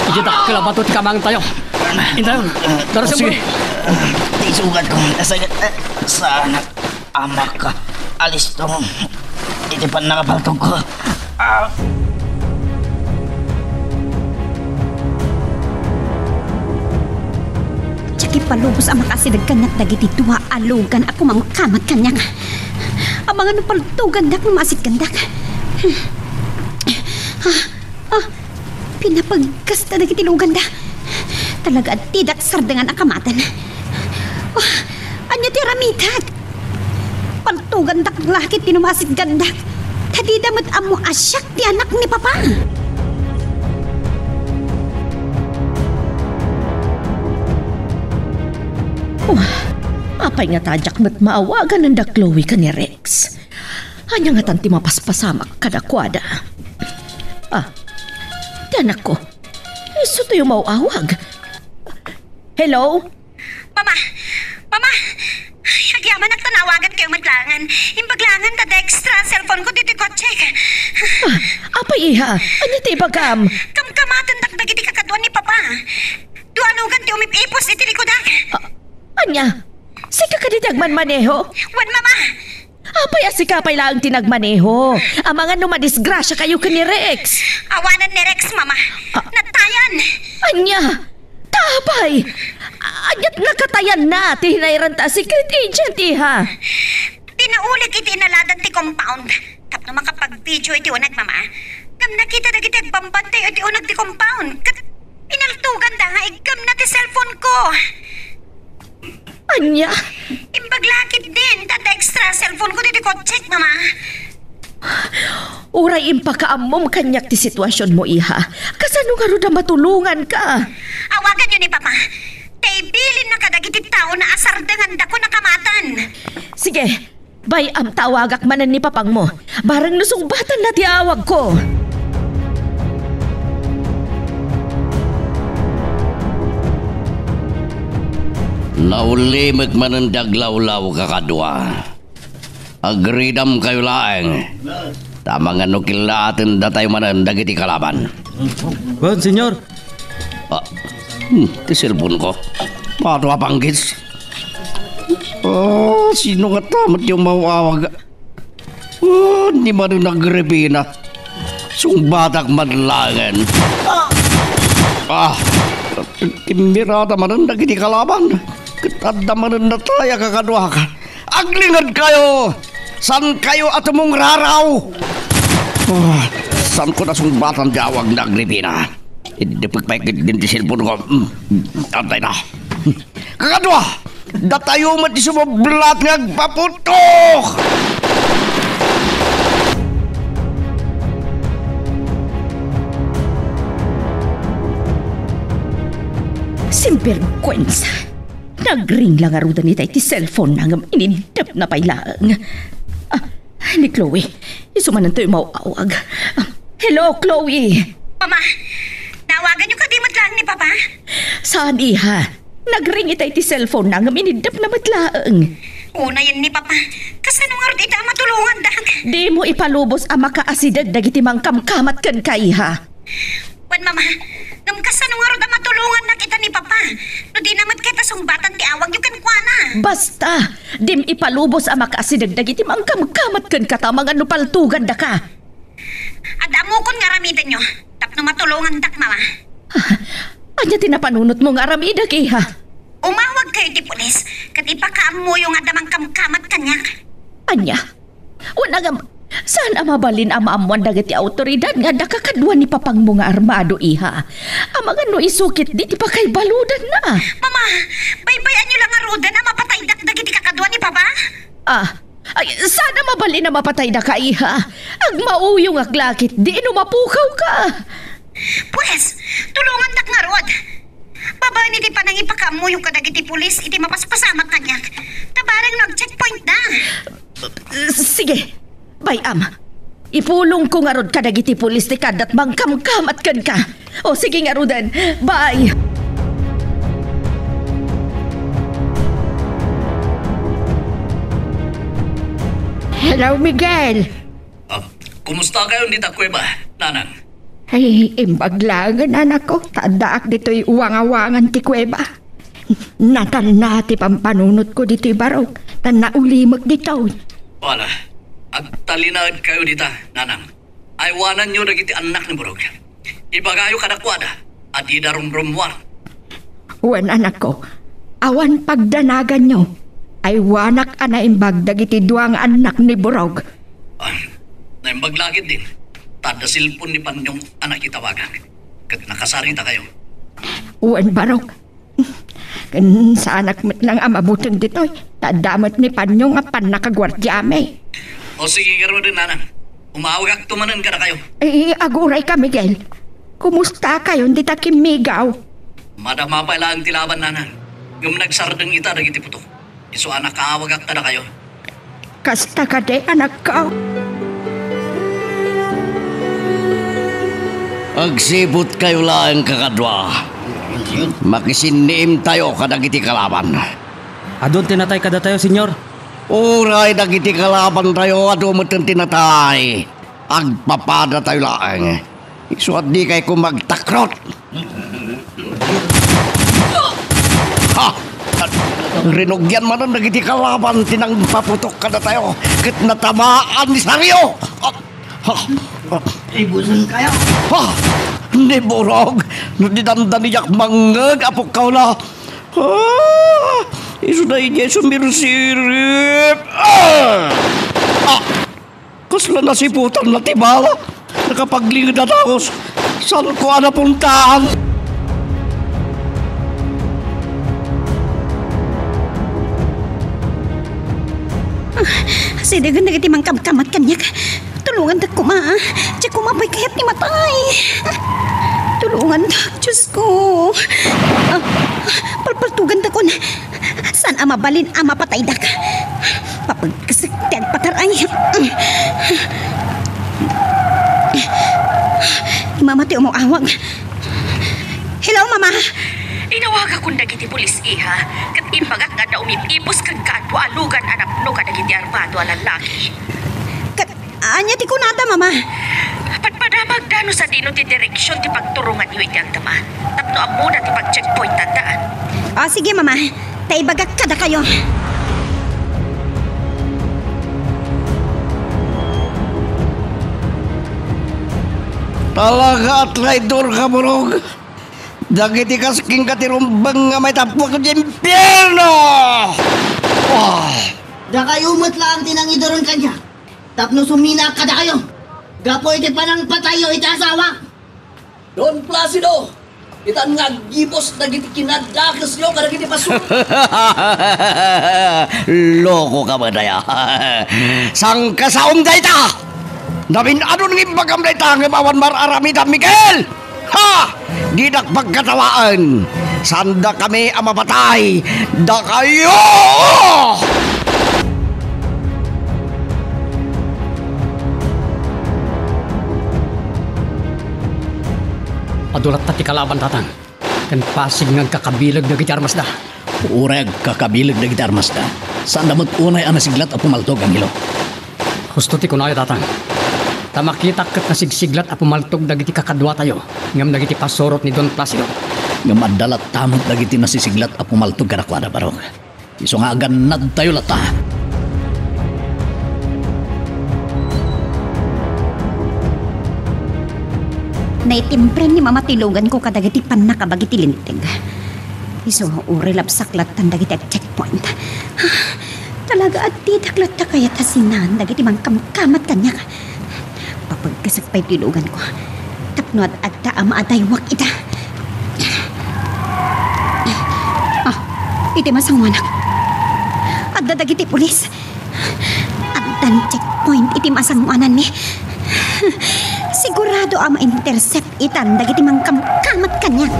Speaker 2: Ijita kalabato ti kamang tayo. Intayon. Tara sa
Speaker 6: Sige.
Speaker 7: Di sugat ko. Nasagat. Sana ama ka. Alis tong. Iti pa nakapaltog ko.
Speaker 5: Tsaki palubos ang makasidag kanyak dagiti tuwa alugan ako mamakamat kanyak. Ang mga nupaltugan dak masit kandak. Pinapagkasta dagiti lugan da. Talaga at tidak sardangan akamatan. Anya ti ramitat. Paltugan dak lakit tinumasit gandak. Tadi damat amo asyak ti anak ni papa. Apay nga tajak mat maawagan ng daklowi ka ni Rex. Anya nga tanti mapaspasamak kadakwada. Di anak ko. Iso to yung mauawag. Hello?
Speaker 10: Mama! Agyaman at tanawagan kayong maglangan. Imbaglangan ta extra cellphone ko dito ko check.
Speaker 5: Apay iha? Anya ti bagam?
Speaker 10: Kamkamatan dagdagiti kakadwan ni Papa. Duanugan ti umipipos iti likodak.
Speaker 5: Anya? Sika ka di nagmanmaneho?
Speaker 10: Wan, Mama!
Speaker 5: Apay asika pay lang tinagmaneho. Ang mga numadisgrasya kayo ka ni Rex.
Speaker 10: Awanan ni Rex, Mama. Natayan.
Speaker 5: Anya? Tapay! Anyat nakatayan na. Tihinayran ta secret agent iha.
Speaker 10: Pinaulik iti inaladan ti compound. Tapno makapag-video iti unag, Mama. Gam nakita na kita agbambantay iti unag ti compound. Kat inaltugan da nga igam na ti cellphone ko.
Speaker 5: Anya?
Speaker 10: Imbaglakit din. Tata extra cellphone ko dito ko check, Mama.
Speaker 5: Uray impakaamom kanyak ti sitwasyon mo, iha. Kasano nga ro na matulungan ka?
Speaker 10: Awagan yun ni Papa. Taybilin na kadagiti tao na asardangan da ko nakamatan.
Speaker 5: Sige, bayam tawagak manan ni papang mo. Barang nusungbatan na ti awag ko.
Speaker 3: Naulimag manandaglaw-law kakadwa. Agridam kayo laeng. Tama nga nukilatin da tayo manandag iti kalaban.
Speaker 8: Bon, senyor.
Speaker 3: Ti cellphone ko. Pato apanggits. Sino nga tamat yung mawawag? Di man yung nagrepina. Sungbatak madlangan. Timirata manandag iti kalaban. Katanda manandag tayo kakadwa ka. Aglingad kayo! San kayo at mong raraw? San ko na sungbatan di awag na agripina? Hindi pagpaikit din di cellphone ko. Antay na. Kakadwa! Datayo mo di sumablat nga agpaputok!
Speaker 5: Simperkwensa. Nagring lang aruda ni tayo ti cellphone na ngam inidap na pailang. Ni Chloe, isumanan tayo mauawag. Hello, Chloe.
Speaker 10: Mama, nawagan yung kadimot lang ni Papa.
Speaker 5: Saan, iha?
Speaker 4: Nagring itay ti cellphone na nga minidap na matlaang.
Speaker 10: Una yan ni Papa. Kasano nga rin ita matulungan dak?
Speaker 4: Di mo ipalubos ang makaasidad dagiti mangkamkamat kan kaiha.
Speaker 10: Wan Mama, ngam kasano nga rin matulungan na kita ni Papa. No di naman kita sungbatan ti awag yung kankwana.
Speaker 4: Basta, dim ipalubos ang makaasidad dagiti mangkamkamat kan katamang ano paltugan da ka.
Speaker 10: Adamo kon nga ramitan nyo. Tapno matulungan dak, Mama.
Speaker 4: Anya tinapanunot mo nga ramida kiha.
Speaker 10: Umawag kayo ti pulis. Kat ipakaam mo yung adamang kamkamat kanyak.
Speaker 4: Anya, wala nga, saan mabalin ang maamuan dagiti autoridad nga nakakadwa ni papang mo nga armado iha. Ang mga no isukit di pa kay baludan na.
Speaker 10: Mama, baybayan nyo lang nga roda na mapatay dak dagiti kakadwa ni Papa.
Speaker 4: Ay, sana mabalin na mapatay na ka iha. Ag mauyong aglakit, di no mapukaw ka.
Speaker 10: Pues, tulungan dak nga rod. Babaan iti pa nang ipakaam mo yung kadagiti pulis iti mapaspasamak kanyak. Tabarang nag-checkpoint na.
Speaker 4: Sige, bayam. Ipulong ko nga rod kadagiti pulis ti kadat mangkamkamat kan ka. O sige nga rodan, bye.
Speaker 9: Hello, Miguel.
Speaker 6: Kumusta kayo dito, Kuweba, Nanang?
Speaker 9: Ay, imbaglangan anak ko. Tadaak dito'y uwang-awangan ti Kuweba. Natan na ti pampanunot ko dito'y barok. Tan naulimag dito.
Speaker 6: Wala, agtalinaad kayo dito, Nanang. Aywanan nyo na kiti anak ni Burog. Ibagayo kadakwada at idarumrumwar.
Speaker 9: Wan anak ko, awan pagdanagan nyo. Ay wanak ana imbag dagiti duang anak ni Burog.
Speaker 6: Naimbaglagid din. Tada silpon ni Panyong anak itawagan. Kat nakasarita kayo.
Speaker 9: Wan barok. Sa anak mo't nang amabutan dito, tadamat ni Panyong apan nakagwardyame.
Speaker 6: O sige garo din, Nanang. Umawag tumanan ka na kayo.
Speaker 9: Ay, aguray ka, Miguel. Kumusta kayo? Hindi ta kimigaw.
Speaker 6: Madama pa lang tilaban, Nanang. Yung nagsardang ita dagiti puto. Iso anak kaawag ka na kayo.
Speaker 9: Kasta ka de, anak ka.
Speaker 3: Agsibot kayo lang kakadwa. Makisiniim tayo kadagiti kalaban.
Speaker 8: Adon tinatay kada tayo, senyor.
Speaker 3: Uray dagiti kalaban tayo ado mo tinatay. Agpapada tayo lang. Isuat di kay kung magtakrot. Ha! Rinugyan man ang dagiti kalaban tinang paputok kada tayo. Kat natamaan ni Saryo.
Speaker 7: Ibusan kayo.
Speaker 3: Ha! Ni Burog, nadidandan niyak mangag apok ka na. Ah! Iso na inye sumirsirip. Kasla nasiputan na tibala. Nakapaglingid na takos. Saan ko napuntahan?
Speaker 5: Sidagan na iti mangkamkamat kanyak. Tulungan dak kuma. Diyak kumapay kayat ni matay. Tulungan dak, Diyos ko. Palpaltugan dak kon. Saan mabalin mapatay dak? Papagkasagtag pataray. Mamatay umawag. Hello, Mama.
Speaker 4: Inawaga kong dagiti pulis iha. Kat imbagak nga na umipipos kang kadwa alugan anak no kadagiti armado alalaki.
Speaker 5: Anya ti kunada, Mama.
Speaker 4: Patpadamag dano sa dino ti direksyon ti pagturungan yu iti agdama. Tapno amo na ti pag-checkpoint tandaan.
Speaker 5: Sige, Mama. Taibagak kada kayo.
Speaker 3: Talaga at raidor ka, Burog. Dagiti kasking katirumbang nga may tapwak ng impyerno!
Speaker 7: Da kayo lang tinangidoron kanya. Tapno sumina kada kayo. Gapo iti panang patayo iti asawa.
Speaker 6: Don Placido, itan nga gipos dagiti kinadakas nyo kadagiti paso.
Speaker 3: Loko ka ba daya? Sang kasaom day ta! Namin ano ng imbagam day ta ng mawan mararamida, Miguel! Ha! Di pagkatawaan. Sanda kami ang mapatay. Da kayo!
Speaker 2: Padulat ta ti kalaban tatang. Kan pasig ng kakabilag na gitarmas da.
Speaker 6: Urag kakabilag na gitarmas da. Saan damot unay ang nasiglat at pumaltog ang ilo?
Speaker 2: Husto ti kunayo tatang. Tamakita kat nasigsiglat at pumaltog dagiti kakadwa tayo. Ngam dagiti pasorot ni Don Placido.
Speaker 6: Nga madalat tamot dagiti nasisiglat at pumaltog kadakwada barog. Iso nga ganad tayo lata.
Speaker 5: Naitimpren ni mamatilugan ko kadagiti pan nakabagiti linteg. Iso nga uri lapsaklat tan dagiti at checkpoint. Talaga at di daklat ta kaya tasinan dagiti mangkamkamat kanya. Papagkasak pa'y tilugan ko. Tapno at agta ama ataywak ita. Iti masangwanak. Adda dagiti pulis. Addan checkpoint iti masangwanan ni. Sigurado ama intercept itan dagiti mangkamkamat kanyak.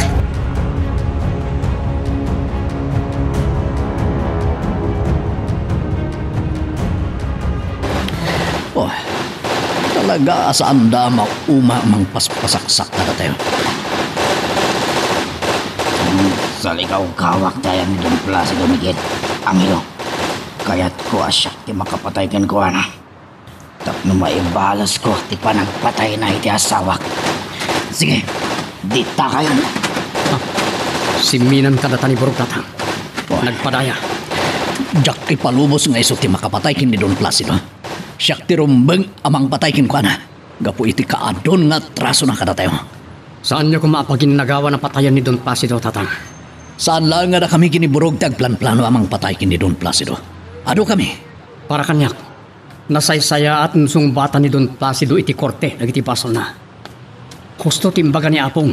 Speaker 6: Oh, talaga saan da mauma mang paspasaksak na tayo.
Speaker 7: Sa likaw kawak tayo ni Don Placido Miguel, Angelo. Kaya't ko asyak ti makapatay ken ko ana. Tapno maibalas ko ti panagpatay na iti asawak. Sige, dita kayo.
Speaker 2: Siminan kadata ni Burog tatang. Nagpadaya.
Speaker 6: Jak ipalubos nga iso ti makapatay ken ni Don Placido. Siyak ti rumbeng amang patay ken ko ana. Gapo iti kaadon nga traso na kada tayo.
Speaker 2: Saan niyo kumapagin nagawa na patayan ni Don Placido tatang?
Speaker 6: Saan lang nga na kami kiniburog tag plan-plano amang patay ken ni Don Placido. Ado kami.
Speaker 2: Para kanyak. Nasaysaya at nsumbatan ni Don Placido iti korte nagiti pasol na. Husto timbaga ni Apong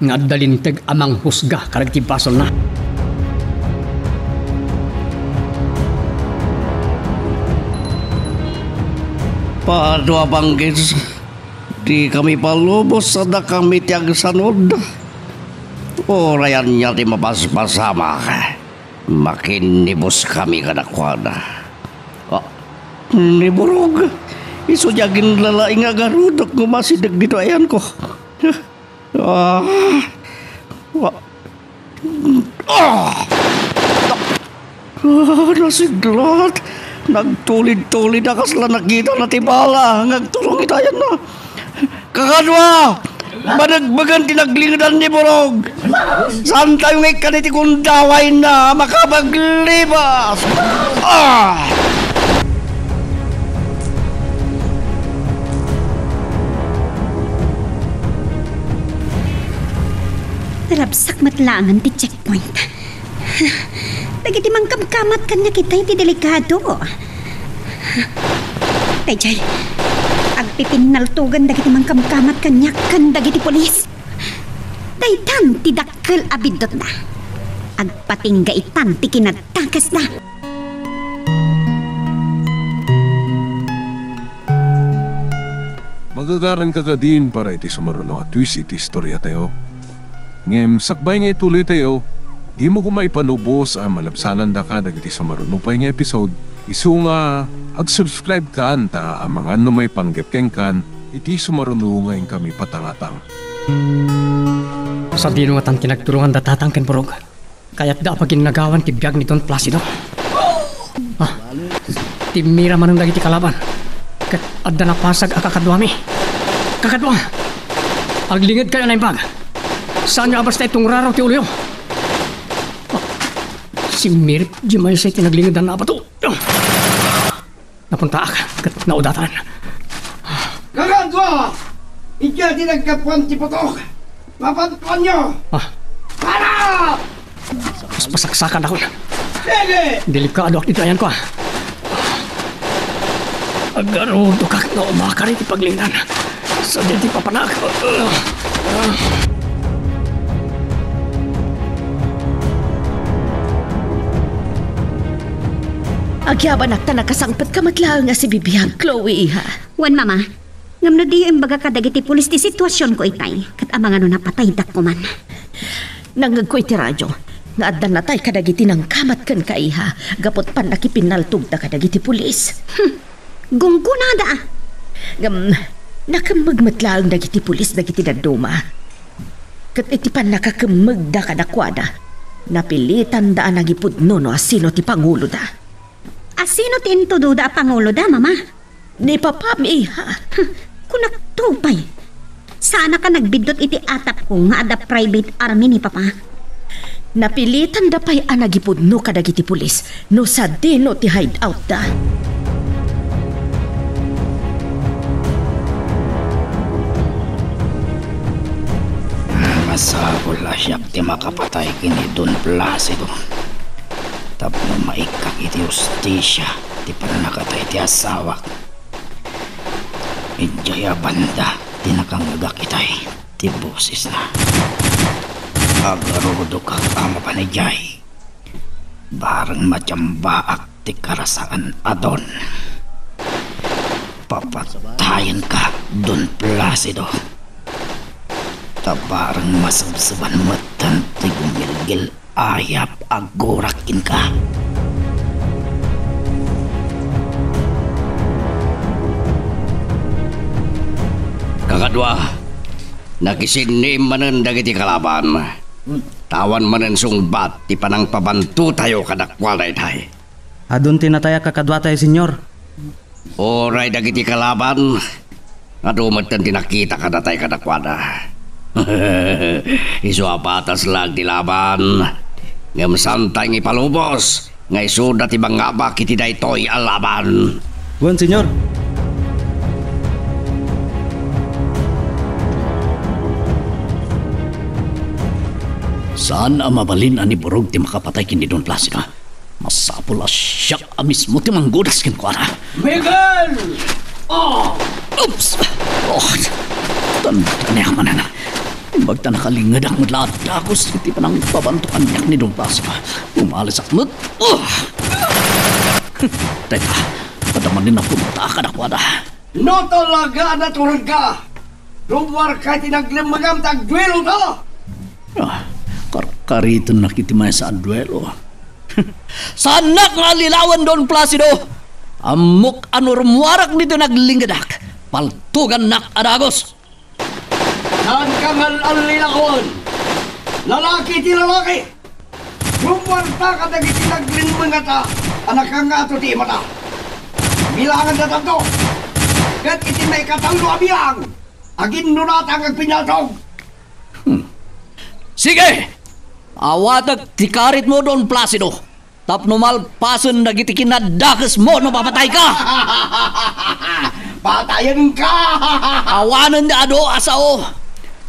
Speaker 2: nga dalinteg amang husga karagiti pasol na.
Speaker 3: Paano abanggis? Di kami palubos sa da kami tiyag sanod. Orayan niya ti mapaspasama ka. Makinibos kami kadakwada. Ni Burog, iso jagin lalaing agarudok ngumasidag dito ayan ko. Nasiglat. Nagtulid-tulid na kasla nakita na tibala. Nagtulong itayan na. Kakadwa! Managbagan tinaglingadan ni Burog. Saan tayo ngay kaniti kung daway na makapaglibas?
Speaker 5: Talabsak matlangan ti checkpoint. Dagiti mangkamkamat kanya kita iti delikado. Tayjay, agpipinaltugan dagiti mangkamkamat kanya kan dagiti polis. Daytan ti dakkel abidot na. Agpatingga itan ti kinagtakas na.
Speaker 1: Magagaran ka din para iti sumaruno at twist iti istorya tayo. Ngem, sakbay nga ituloy tayo, di mo kumaipanubos ang malabsanan da ka dagiti sumarunupay nga episode. Isu nga, ag-subscribe ka ta ang mga may panggepkeng kan, iti sumarunungayin kami patangatang.
Speaker 2: Sa dino nga tan kinagtulungan datatang ken Burog. Kaya't da pagin nagawan ti biyag ni Don Placido. Timira manang dagiti kalaban. Kat adda napasag akakadwami. Kakadwa! Aglingid kayo na impag. Saan nyo abas na itong raraw ti ulo? Si Mirip, di may sa'y tinaglingadan na abato. Napunta ak, kat naudatan.
Speaker 3: Kakadwa! Ika tinagkapuan ti Putok! Mapantuan nyo! Para!
Speaker 2: Mas pasaksakan ako.
Speaker 3: Sige!
Speaker 2: Delikado ak dito ayan ko. Agarudo kak na umakari ti paglingdan. Sa di papanak.
Speaker 4: Agyabanak ta nakasangpat ka matlaang nga si Bibiyag, Chloe, ha?
Speaker 5: Wan mama, ngam na di yung baga kadagiti pulis ti sitwasyon ko itay. Kat amang ano napatay dak ko man.
Speaker 4: Nangagkoy ti radyo. Nga addan natay kadagiti ng kamat kan ka, iha. Gapot pan nakipinaltog ta kadagiti pulis.
Speaker 5: Gunggunada.
Speaker 4: Nakamagmatlaang dagiti pulis dagiti daduma. Kat iti pan nakakemegda kadakwada. Napilitan daan nagipudno no asino ti Pangulo da.
Speaker 5: Asino ti intudo da Pangulo da, mama?
Speaker 4: Ni papam iha.
Speaker 5: Kunak tupay. Sana ka nagbidot iti atap ko nga ada private army ni papa.
Speaker 4: Napilitan da pa'y anagipudno kadagiti pulis no sa dino ti hideout da.
Speaker 7: Masabol na siya ti makapatay kini Don Placido. Tapno maikak iti ustisya ti panakatay ti asawa. Ijaya banda ti nakangagak itay ti boses na. Agarudo kag ama panijay. Barang matyambaak ti karasaan adon. Papatayan ka Don Placido. Tabarang masabsaban matan ti gumilgil ayap agorakin ka.
Speaker 3: Kakadwa, nakisinim manen dagiti kalaban. Tawan manen sungbat ti panang pabantu tayo kadakwalay tayo.
Speaker 8: Adun tinataya kakadwa tayo, senyor.
Speaker 3: Oray dagiti kalaban. Adumat tinakita kadatay kadakwada. Isu apatas lang ti laban. Ngam santay ng ipalubos. Ngay suda ti bangabak iti daytoy alaban.
Speaker 8: Wan, senyor.
Speaker 6: Saan ang mabalin ani Burog ti makapatay kini Don Placido? Masapul siya mismo ti manggudas kin kuara.
Speaker 3: Miguel!
Speaker 6: Oh! Oops! Oh! Tanda na. Bagta nakalingad ang madlaad dagos iti panang pabantukan niyak ni Don Placido. Umalis akmat. Oh! Teka, padaman din ako mataka na kuwada.
Speaker 3: No talaga naturod ka! Rumwar ka tinaglimagam tagduelo to!
Speaker 6: Karito nakitimay sa duelo. Sanak nga lilawan Don Placido! Amok anurmuarak nito naglingadak. Paltugan nak adagos.
Speaker 3: Saan ka ngal alilakon? Lalaki ti lalaki! Rumwarta ka dagiti naglinmanga ta, anak kang ato ti mata. Bilangan na tanto, kat iti may katanglo abiyang, agin nunatang ang pinatog.
Speaker 6: Sige! Awatag tikarit mo Don Placido. Tapno malpason dagiti kinadakas mo no papatay ka!
Speaker 3: Patayan ka!
Speaker 6: Awanan ni ado asao.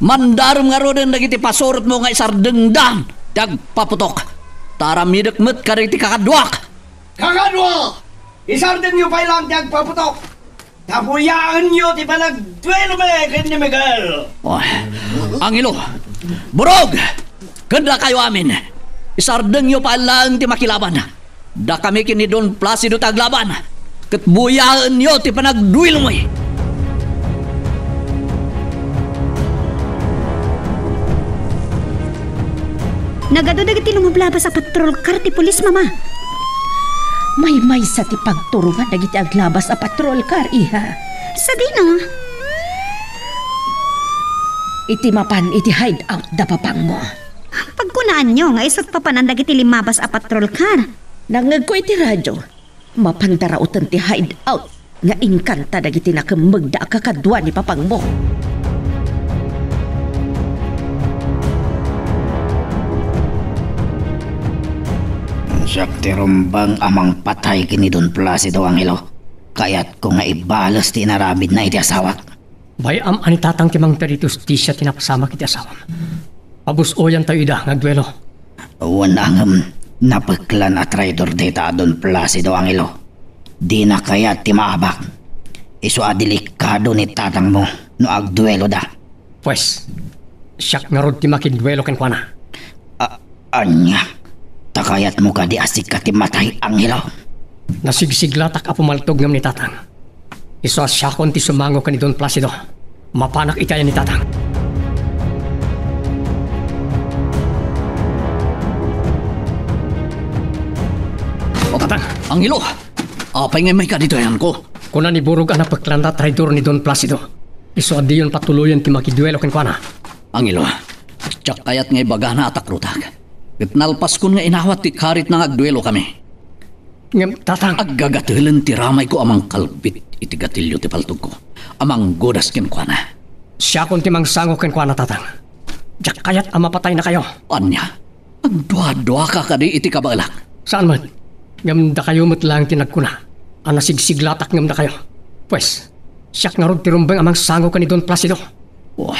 Speaker 6: Mandaram nga ron dagiti pasurot mo nga isardengdan. Dagpaputok. Taramidakmet ka rin ti kakadwak.
Speaker 3: Kakadwa! Isarden nyo pa ilang dagpaputok. Tapuyaan nyo ti panagduelo me kanya Miguel.
Speaker 6: Oh, Angelo, Burog! Ganda kayo amin. Isardeng nyo pa lang ti makilaban. Da kami kini Don Placido taglaban. Katbuyaan nyo ti panagduelo mo.
Speaker 5: Nagado dagiti lumablaba sa patrol car ti pulis, mama.
Speaker 4: May sa ti pagturungan dagiti aglabas a patrol car, iha.
Speaker 5: Sa dino?
Speaker 4: Iti mapan iti hideout da papang mo.
Speaker 5: Pagkunaan nyo nga isot papanan dagiti limabas a patrol car.
Speaker 4: Nangag ko iti radyo. Mapandarautan ti hideout nga inkanta dagiti nakemegda kakadwa ni papang mo.
Speaker 7: Siyak ti rumbang amang patay kini Don Placido Angelo. Kaya't ko nga ibalas ti narabid na iti asawak.
Speaker 2: Bayam ani tatang timang teritus ti siya tinapasama kiti asawam. Pabusoyan tayo ida ngagduelo.
Speaker 7: Wanangam napaglan at traidor data Don Placido Angelo. Di na kaya ti maabak. Isu adilikado ni tatang mo no agduelo da.
Speaker 2: Pues, siyak nga rod ti makidduelo ken kuana.
Speaker 7: Anya. Takayat mo ka di asik ka ti matay Angelo.
Speaker 2: Nasigsiglatak a pumaltog ngam ni tatang. Isu asyakon ti sumango ka ni Don Placido. Mapanak itayan ni tatang.
Speaker 6: O tatang, Angelo, apay nga may ka dito yan ko.
Speaker 2: Kuna ni Burog anak pagklanda traidor ni Don Placido. Isu adiyon patuluyan ti makidduelo ken kuana.
Speaker 6: Angelo, Tsak kayat nga ibaga na atak rutag. Kat nalpas kun nga inawat ti karit na agduelo kami.
Speaker 2: Ngem tatang.
Speaker 6: Aggagatilan ti ramay ko amang kalbit iti gatilyo ti paltog ko. Amang godas kinkwana.
Speaker 2: Siya kung timang sango kenkwana tatang. Jak kayat amapatay na kayo.
Speaker 6: Anya, agdwa-dwa ka kadi iti kabalak.
Speaker 2: Saan man? Ngem da kayo mo't lang tinagkuna. Ang nasigsiglatak ngem da kayo. Pues, siyak nga rog tirumbeng amang sango ka ni Don Placido.
Speaker 6: Oh.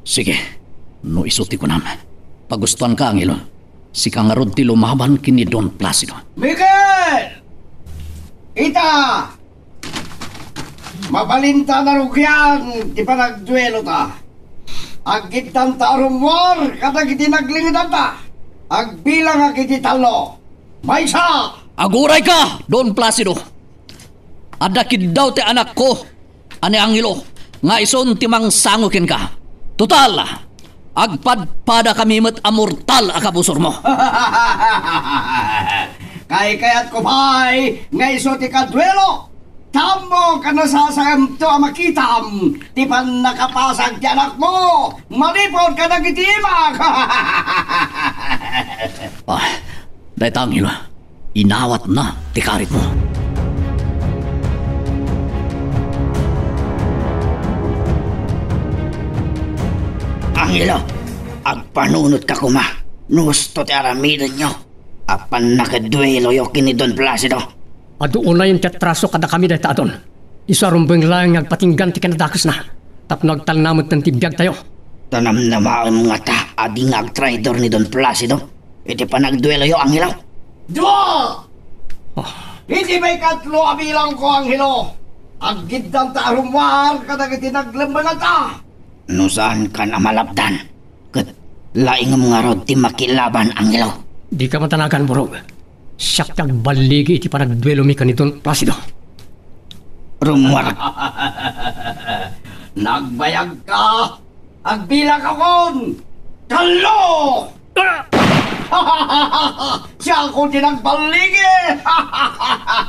Speaker 6: Sige, no isuti ko naman. Pagustuhan ka, Angelo. Si kangarod ti lumaban kini Don Placido.
Speaker 3: Miguel! Ita! Mabalinta na rugyan, di pa nagduelo ta. Agit tan tarong war, kadag iti naglingdan ta. Agbilang agiti talo. Maysa!
Speaker 6: Aguray ka, Don Placido! Adakid daw ti anak ko, ane Angelo, nga ison timang sangukin ka. Total, agpadpada kami met amortal akabusor mo.
Speaker 3: Kayat ko pa'y nga iso ti kadwelo. Tamo ka nasasagam to makitam. Di pa nakapasag ti anak mo. Malipod ka nagitimak.
Speaker 6: Dahil Angelo, inawat na ti karit mo.
Speaker 7: Angelo, agpanunod ka kuma. Nusto ti aramidan nyo. Apan nakaduelo yo kini Don Placido.
Speaker 2: Adoon na yung tetraso kada kami dahil taadon. Isarumbeng lang agpatinggan ti kanadakas na. Tapno agtalnamot ng tibiyag tayo.
Speaker 7: Tanam na mga ta, ading agtraidor ni Don Placido. Iti pa nagduelo yo, Angelo.
Speaker 3: Dua! Hindi may katlo abilang ko, Angelo. Agidang tarumwar kadag iti naglambangan ta.
Speaker 7: No saan ka na malapdan? Kat laing mga rod ti makilaban, Angelo.
Speaker 2: Di ka matanagan, Burog. Siyak baligi iti panagduelo mi ka ni Don Placido.
Speaker 7: Rumwar.
Speaker 3: Nagbayag ka. Agbilang ka kon. Kalo! Siya ako din ang baligi.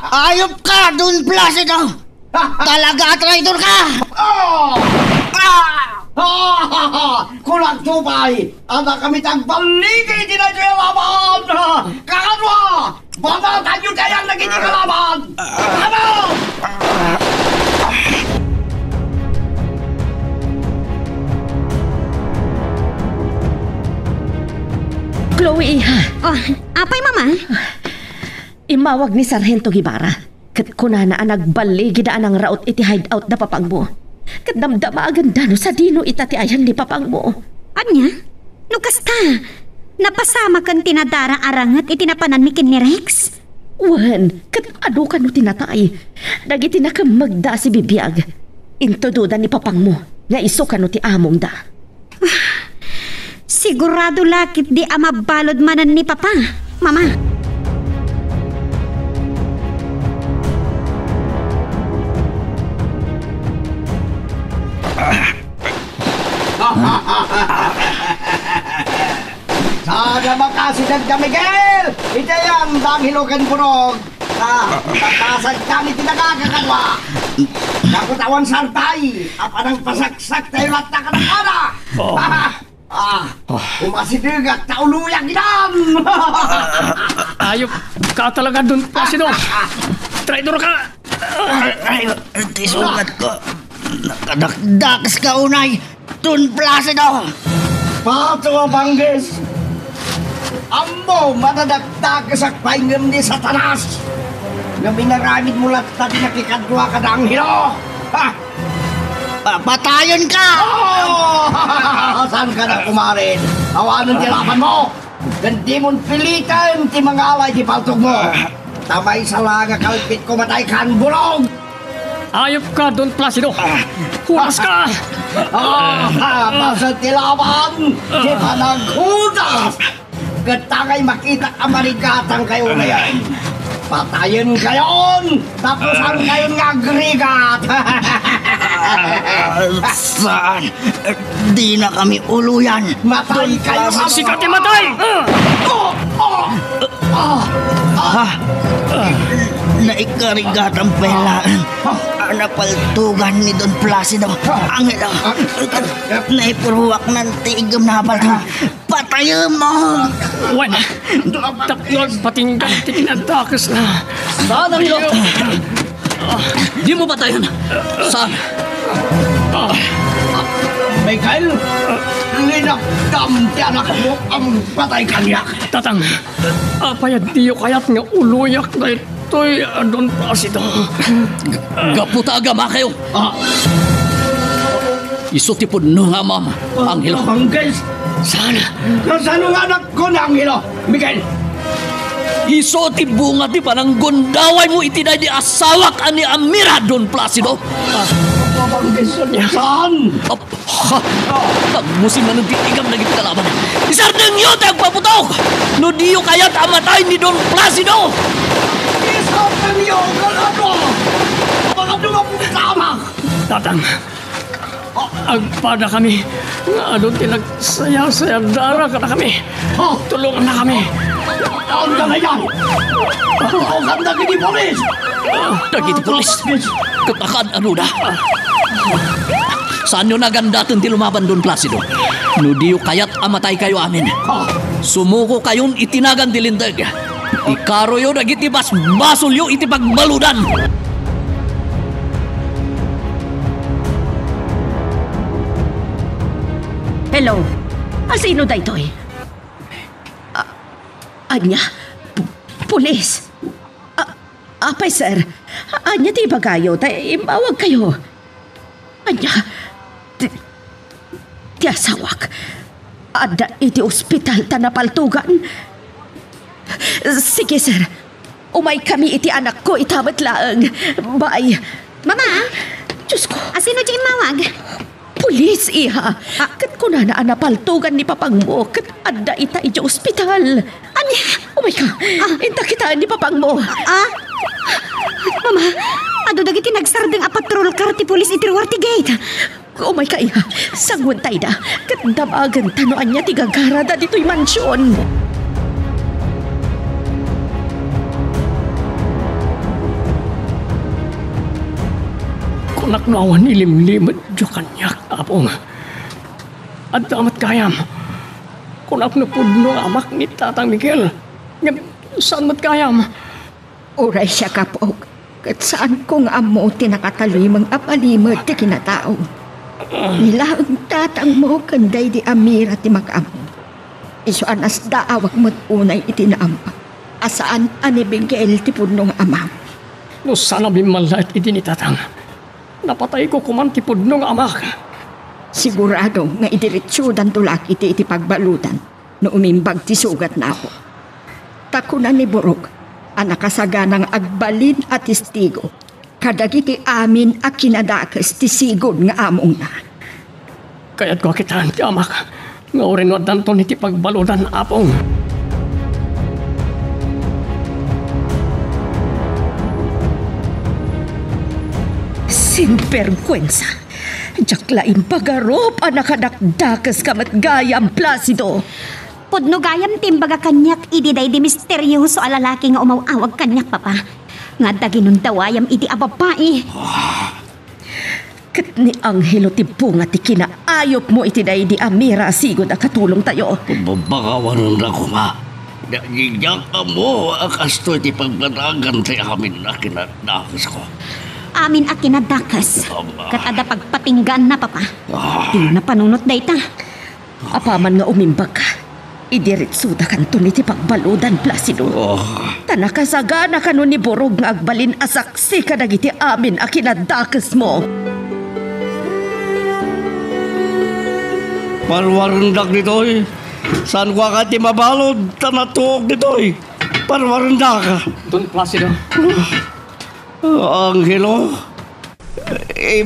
Speaker 7: Ayop ka, Don Placido! Talaga traitor ka!
Speaker 3: Kulang tupay! Ada kami tagbaligi di na siya laban! Kakadwa! Banatan nyo kayang naging kalaban! Ano?
Speaker 4: Chloe, iha.
Speaker 5: Oh, apay mama?
Speaker 4: Imawag ni Sargento Guevara. Kat kunana ang nagbaligi daan ang raot iti hideout na papang mo. Kat damdama aganda no sa dino itatiayan ni papang mo.
Speaker 5: Anya? Nukasta? Napasama kan tinadara arangat itinapanan mi kin ni Rex?
Speaker 4: Wan, kat ado ka no tinatay. Dagiti nakamagda si bibiyag. Intoduda ni papang mo nga iso ka no ti among da.
Speaker 5: Sigurado lakit di amabalod manan ni Papa, Mama.
Speaker 3: Sana makasinag ka, Miguel! Ito yan, Hilogan Burog. Tatasag kami tinagagakalwa. Nakutawan sartay. Apanang pasaksak tayo lahat na kanakana. Umasidigat na uluyang inan!
Speaker 2: Ayop ka talaga, Don Placido! Traidor ka!
Speaker 7: Ay, tisugat ko. Nakadakdakas ka unay, Don Placido!
Speaker 3: Pato Abanges! Ambo madadakdakas ak paingam ni Satanas! Nga minaramid mo lahat na tinakikadwa ka na ang hilo!
Speaker 7: Patayon ka!
Speaker 3: Saan ka na kumarin? Awanan ti laban mo! Gandi mong pilitan ti mga alay ti paltog mo! Tamay sa laga kalpit ko matay kan bulog!
Speaker 2: Ayop ka, Don Placido! Huwas ka!
Speaker 3: Basta ti laban! Di pa naghudas! Gatangay makita amarigatang kayo ngayon! Patayin kayon! Tapos ang kayon nga agrigat!
Speaker 7: Saan? Di na kami uluyan.
Speaker 3: Matay kayo sa
Speaker 2: Sikati matay!
Speaker 7: Naikarigat ang pelaan. napaltugan ni Don Placido. Angelo, naipurwak ng tigam na palto. Patayin mo!
Speaker 2: Wan, tatlog patinggan tikinadakas na.
Speaker 6: Saan, Angelo? Di mo patayan. Saan?
Speaker 3: Michael, linakdam ti anak mo ang patay kanyak.
Speaker 2: Tatang, apayag diyo kayat nga uluyak na ito'y Don Placido.
Speaker 6: Gaputa agama kayo. Isutipod no nga, ma'am, Angelo.
Speaker 3: Guys,
Speaker 2: Sana.
Speaker 3: nasaan ang anak ko na Angelo? Michael,
Speaker 6: Isoti bunga ti panang gondaway mo itinay di asawak ani Amira, Don Placido.
Speaker 3: saan?
Speaker 6: Pagmusin na ng titigam na giti kalaban. Isardeng yun tagpaputok! No diyo kaya't amatay ni Don Placido!
Speaker 3: Isang niyo, galado! Mga dumapong tama!
Speaker 2: Tatang, agpada kami. Nga doon tinagsaya-saya dara ka na kami. Tulungan na kami.
Speaker 3: Ang na yan! Ang ganda kini polis!
Speaker 6: Dagiti pulis! Katakan ano na? Saan nyo nagandatin ti lumaban, Don Placido? No diyo kaya't amatay kayo amin. Sumuko kayon itinagan ti lintag. Ikaro yo dagiti basol yo iti pagbaludan.
Speaker 4: Hello? Asino da ito'y? Anya? Pulis? Apay, sir. Anya, di ba kayo? Imbawag kayo. Anya? Di asawak. Ada iti ospital ta napaltugan. Sige, sir. Umay kami iti anak ko itamat laang. Bye.
Speaker 5: Mama,
Speaker 4: Diyos ko.
Speaker 5: asino di mawag?
Speaker 4: Pulis, iha. Kat ko na napaltugan ni papang mo. Kat ada ita iti ospital.
Speaker 5: Ani?
Speaker 4: Oh my God. Inta kita ni papang mo.
Speaker 5: Mama, ado dagiti nagsardeng a patrol car ti pulis iti Ruarte Gate.
Speaker 4: Oh my God, iha. Sangun tayo da. Kat damagan tanoan niya ti gagarada dito'y mansyon. Kunak nawan ilimlimad diyo kanyak, apong. At damat kayam. Kunak na pudno amak ni Tatang Miguel. Saan mat kayam?
Speaker 9: Uray siya kapog. Kat saan kong amo tinakatalimang apalimod ti kinatao. Nila ang tatang mo kanday di Amira ti makamo. Iso anas daawag mo't unay itinaampa. Asaan ani Miguel ti pudnong amaw.
Speaker 2: No sana bimalait iti ni Tatang. Napatay ko kumantipod nung amak.
Speaker 9: Sigurado nga idiretsyodan tulak iti pagbalutan no umimbag ti sugat na ako. Takunan ni Borog, ang nakasaganang agbalin at testigo. Kadagiti amin a kinadakas ti sigod nga among na.
Speaker 2: Kaya't ko kitaan ti amak. Nga urin wadan to niti pagbalutan, apong.
Speaker 4: Sinvergüenza. Jaklaim pagarop ang nakadakdakas kamat gayam Placido.
Speaker 5: Pudno gayam timbaga kanyak ididay di misteryoso a lalaki nga umawawag kanyak, papa. Nga daginon dawayam iti ababae.
Speaker 4: Kat ni Angelo ti bunga ti kinaayop mo iti day di Amira sigod a katulong tayo.
Speaker 3: Babakawanan na ko ma. Nagigyak ka mo akasto iti pagbanagan tayo amin na kinadakas ko.
Speaker 5: Amin a kinadakas. Kat ada pagpatinggan na, papa. Di na panunot dayta.
Speaker 4: Apaman nga umimbag ka. Idiritsuda kanto niti pagbaludan, Placido. Tanakasagana kano ni Borog nga agbalin asaksi kadagiti amin a kinadakas mo.
Speaker 3: Parwarandak dito'y. Saan ko ka ti mabalod? Tanatuog dito'y. Parwarandak.
Speaker 2: Don Placido.
Speaker 3: Angelo,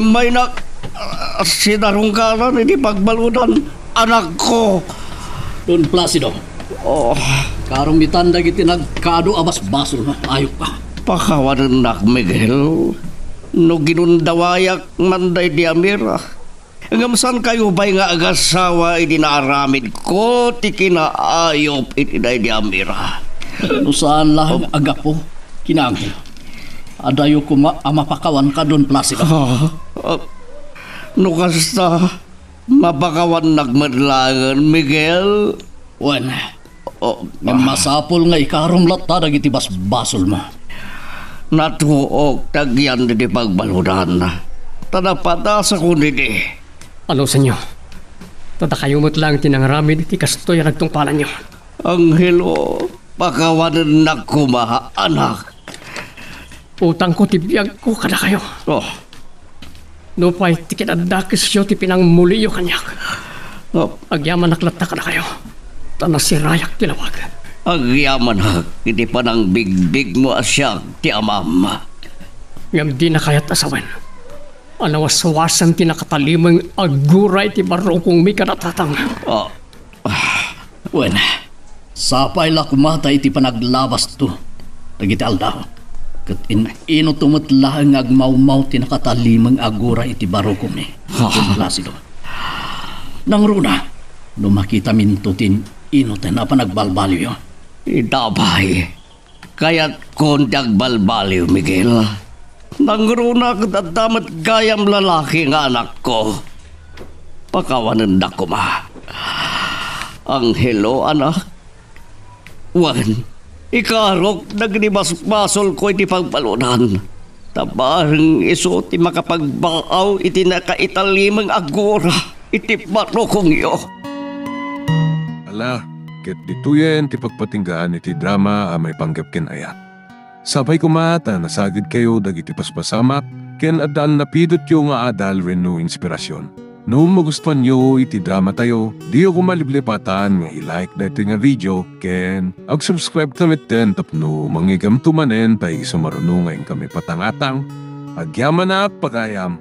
Speaker 3: may sinarungkaran, hindi pagbaludan anak ko.
Speaker 6: Don Placido. Karong mitanda iti nagkado abas basol na ayok pa.
Speaker 3: Pakawanan nak Miguel, no ginundawayak manday di Amira. Ngamsan kayo ba'y nga agasawa iti naaramid ko, ti kinaayop iti day di Amira.
Speaker 6: No saan lang agapo, kinangil. Adayo ko mapakawan ka doon, Placido.
Speaker 3: Nukasta, mapakawan nagmadlangan, Miguel.
Speaker 6: Wen, masapol nga ikarong lata dagiti basbasol mo.
Speaker 3: Natuok tagyan di pagbaludan. Tanapatas ako nidi.
Speaker 2: Ano sa inyo? Tatakayumot lang tinangaramid iti kastoy nagtungpalan nyo.
Speaker 3: Anghelo, pakawanan na kumaha, anak.
Speaker 2: Utang ko tibiyag ko kada kayo.
Speaker 3: Oh,
Speaker 2: No pa'y tikinadakis siyo ti pinangmuliyo kanyak.
Speaker 3: oh,
Speaker 2: Agyaman naklata kada kayo. Tanasirayak tinawag.
Speaker 3: agyaman ha, hindi pa ng bigbig mo asya, ti amam.
Speaker 2: Ngam di na kaya't asawan. Anawasawasan tinakatalimang aguray ti baro kong may kanatatang.
Speaker 3: Oh,
Speaker 6: Wen, sapay la kumata iti panaglabas to. Dagiti aldaw. Kat ino tumutla ang agmaumaw tinakatalimang agura iti baro ko mi. Placido. Nang runa, lumakita mintutin ino na panagbalbaliw.
Speaker 3: idabay. Kaya't kondag balbaliw, Miguel. Nangruna kadadamat gayam lalaki nga anak ko. Pakawanan na ko ma. Anghelo, anak. Wan, ikarok nagnibas-basol ko iti pagbalunan. Tabarang iso ti makapagbaaw iti nakaitalimang agura iti baro kong iyo.
Speaker 1: Ala, ket dituyen ti pagpatinggaan iti drama a may panggap ken aya. Sabay kumata nasagid kayo dagiti paspasamak ken adal napidot yo nga adal renno inspirasyon. No magustuhan nyo iti drama tayo, di ako maliblipatan nga i-like dito nga video ken ag-subscribe kami ten tapno mangigam tumanen tay sumarunungan kami patangatang. Agyaman na pagayam.